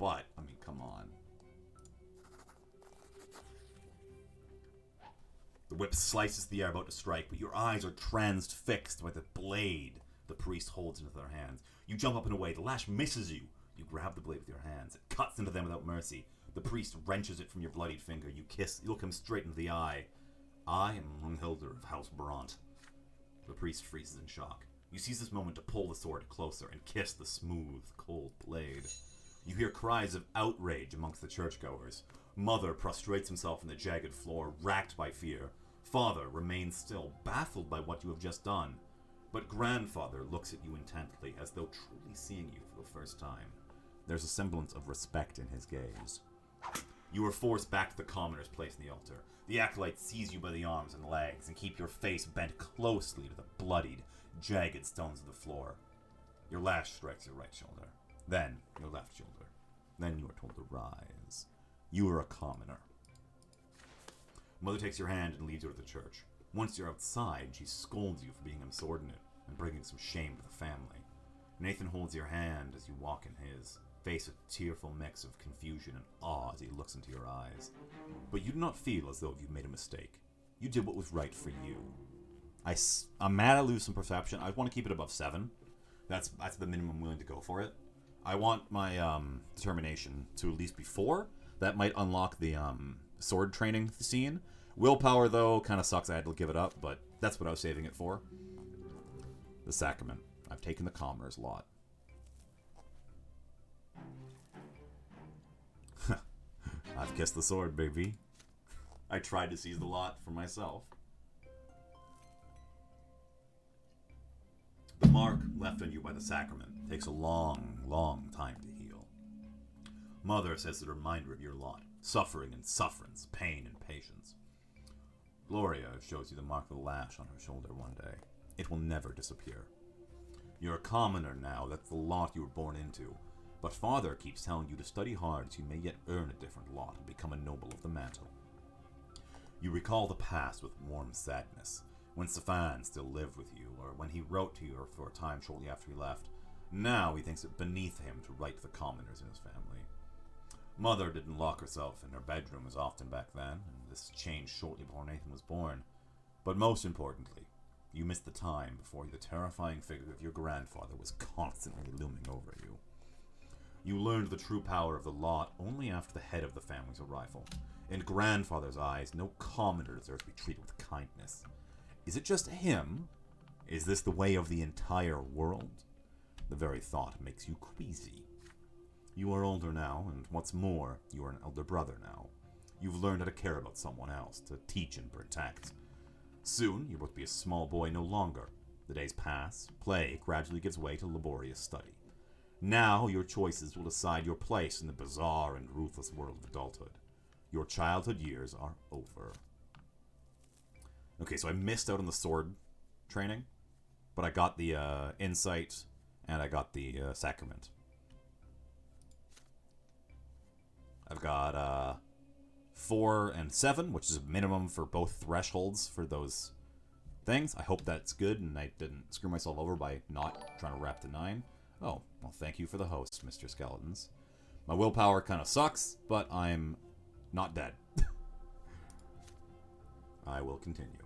I mean, come on. The The whip slices the air about to strike, but your eyes are transfixed by the blade the priest holds into their hands. You jump up and away. The lash misses you. You grab the blade with your hands. It cuts into them without mercy. The priest wrenches it from your bloodied finger. You look him straight into the eye. I am Runhilder of House Bront. The priest freezes in shock. You seize this moment to pull the sword closer and kiss the smooth, cold blade. You hear cries of outrage amongst the churchgoers. Mother prostrates himself on the jagged floor, racked by fear. Father remains still, baffled by what you have just done. But grandfather looks at you intently, as though truly seeing you for the first time. There's a semblance of respect in his gaze. You are forced back to the commoner's place in the altar. The acolytes seize you by the arms and legs and keep your face bent closely to the bloodied, jagged stones of the floor. Your lash strikes your right shoulder, then your left shoulder. Then you are told to rise. You are a commoner. Mother takes your hand and leads you to the church. Once you're outside, she scolds you for being insubordinate and bringing some shame to the family. Nathan holds your hand as you walk in his, face a tearful mix of confusion and awe as he looks into your eyes. But you do not feel as though you've made a mistake. You did what was right for you. I'm mad I lose some perception. I want to keep it above 7. That's the minimum I'm willing to go for it. I want my determination to at least be 4. That might unlock the sword training scene. Willpower, though, kind of sucks. I had to give it up, but that's what I was saving it for. The sacrament. I've taken the commoner's lot. I've kissed the sword, baby. I tried to seize the lot for myself. The mark left on you by the sacrament takes a long, long time to heal. Mother says it's a reminder of your lot, suffering and sufferance, pain and patience. Gloria shows you the mark of the lash on her shoulder one day. It will never disappear. You're a commoner now, that's the lot you were born into. But Father keeps telling you to study hard so you may yet earn a different lot and become a noble of the mantle. You recall the past with warm sadness, when Stefan still lived with you, or when he wrote to you for a time shortly after he left. Now he thinks it beneath him to write to the commoners in his family. Mother didn't lock herself in her bedroom as often back then, and this changed shortly before Nathan was born. But most importantly, you missed the time before the terrifying figure of your grandfather was constantly looming over you. You learned the true power of the lot only after the head of the family's arrival. In grandfather's eyes, no commoner deserves to be treated with kindness. Is it just him? Is this the way of the entire world? The very thought makes you queasy. You are older now, and what's more, you are an elder brother now. You've learned how to care about someone else, to teach and protect. Soon, you'll both be a small boy no longer. The days pass, play gradually gives way to laborious study. Now, your choices will decide your place in the bizarre and ruthless world of adulthood. Your childhood years are over. Okay, so I missed out on the sword training, but I got the insight, and I got the sacrament. I've got 4 and 7, which is a minimum for both thresholds for those things. I hope that's good, and I didn't screw myself over by not trying to wrap the 9. Oh, well, thank you for the host, Mr. Skeletons. My willpower kind of sucks, but I'm not dead. I will continue.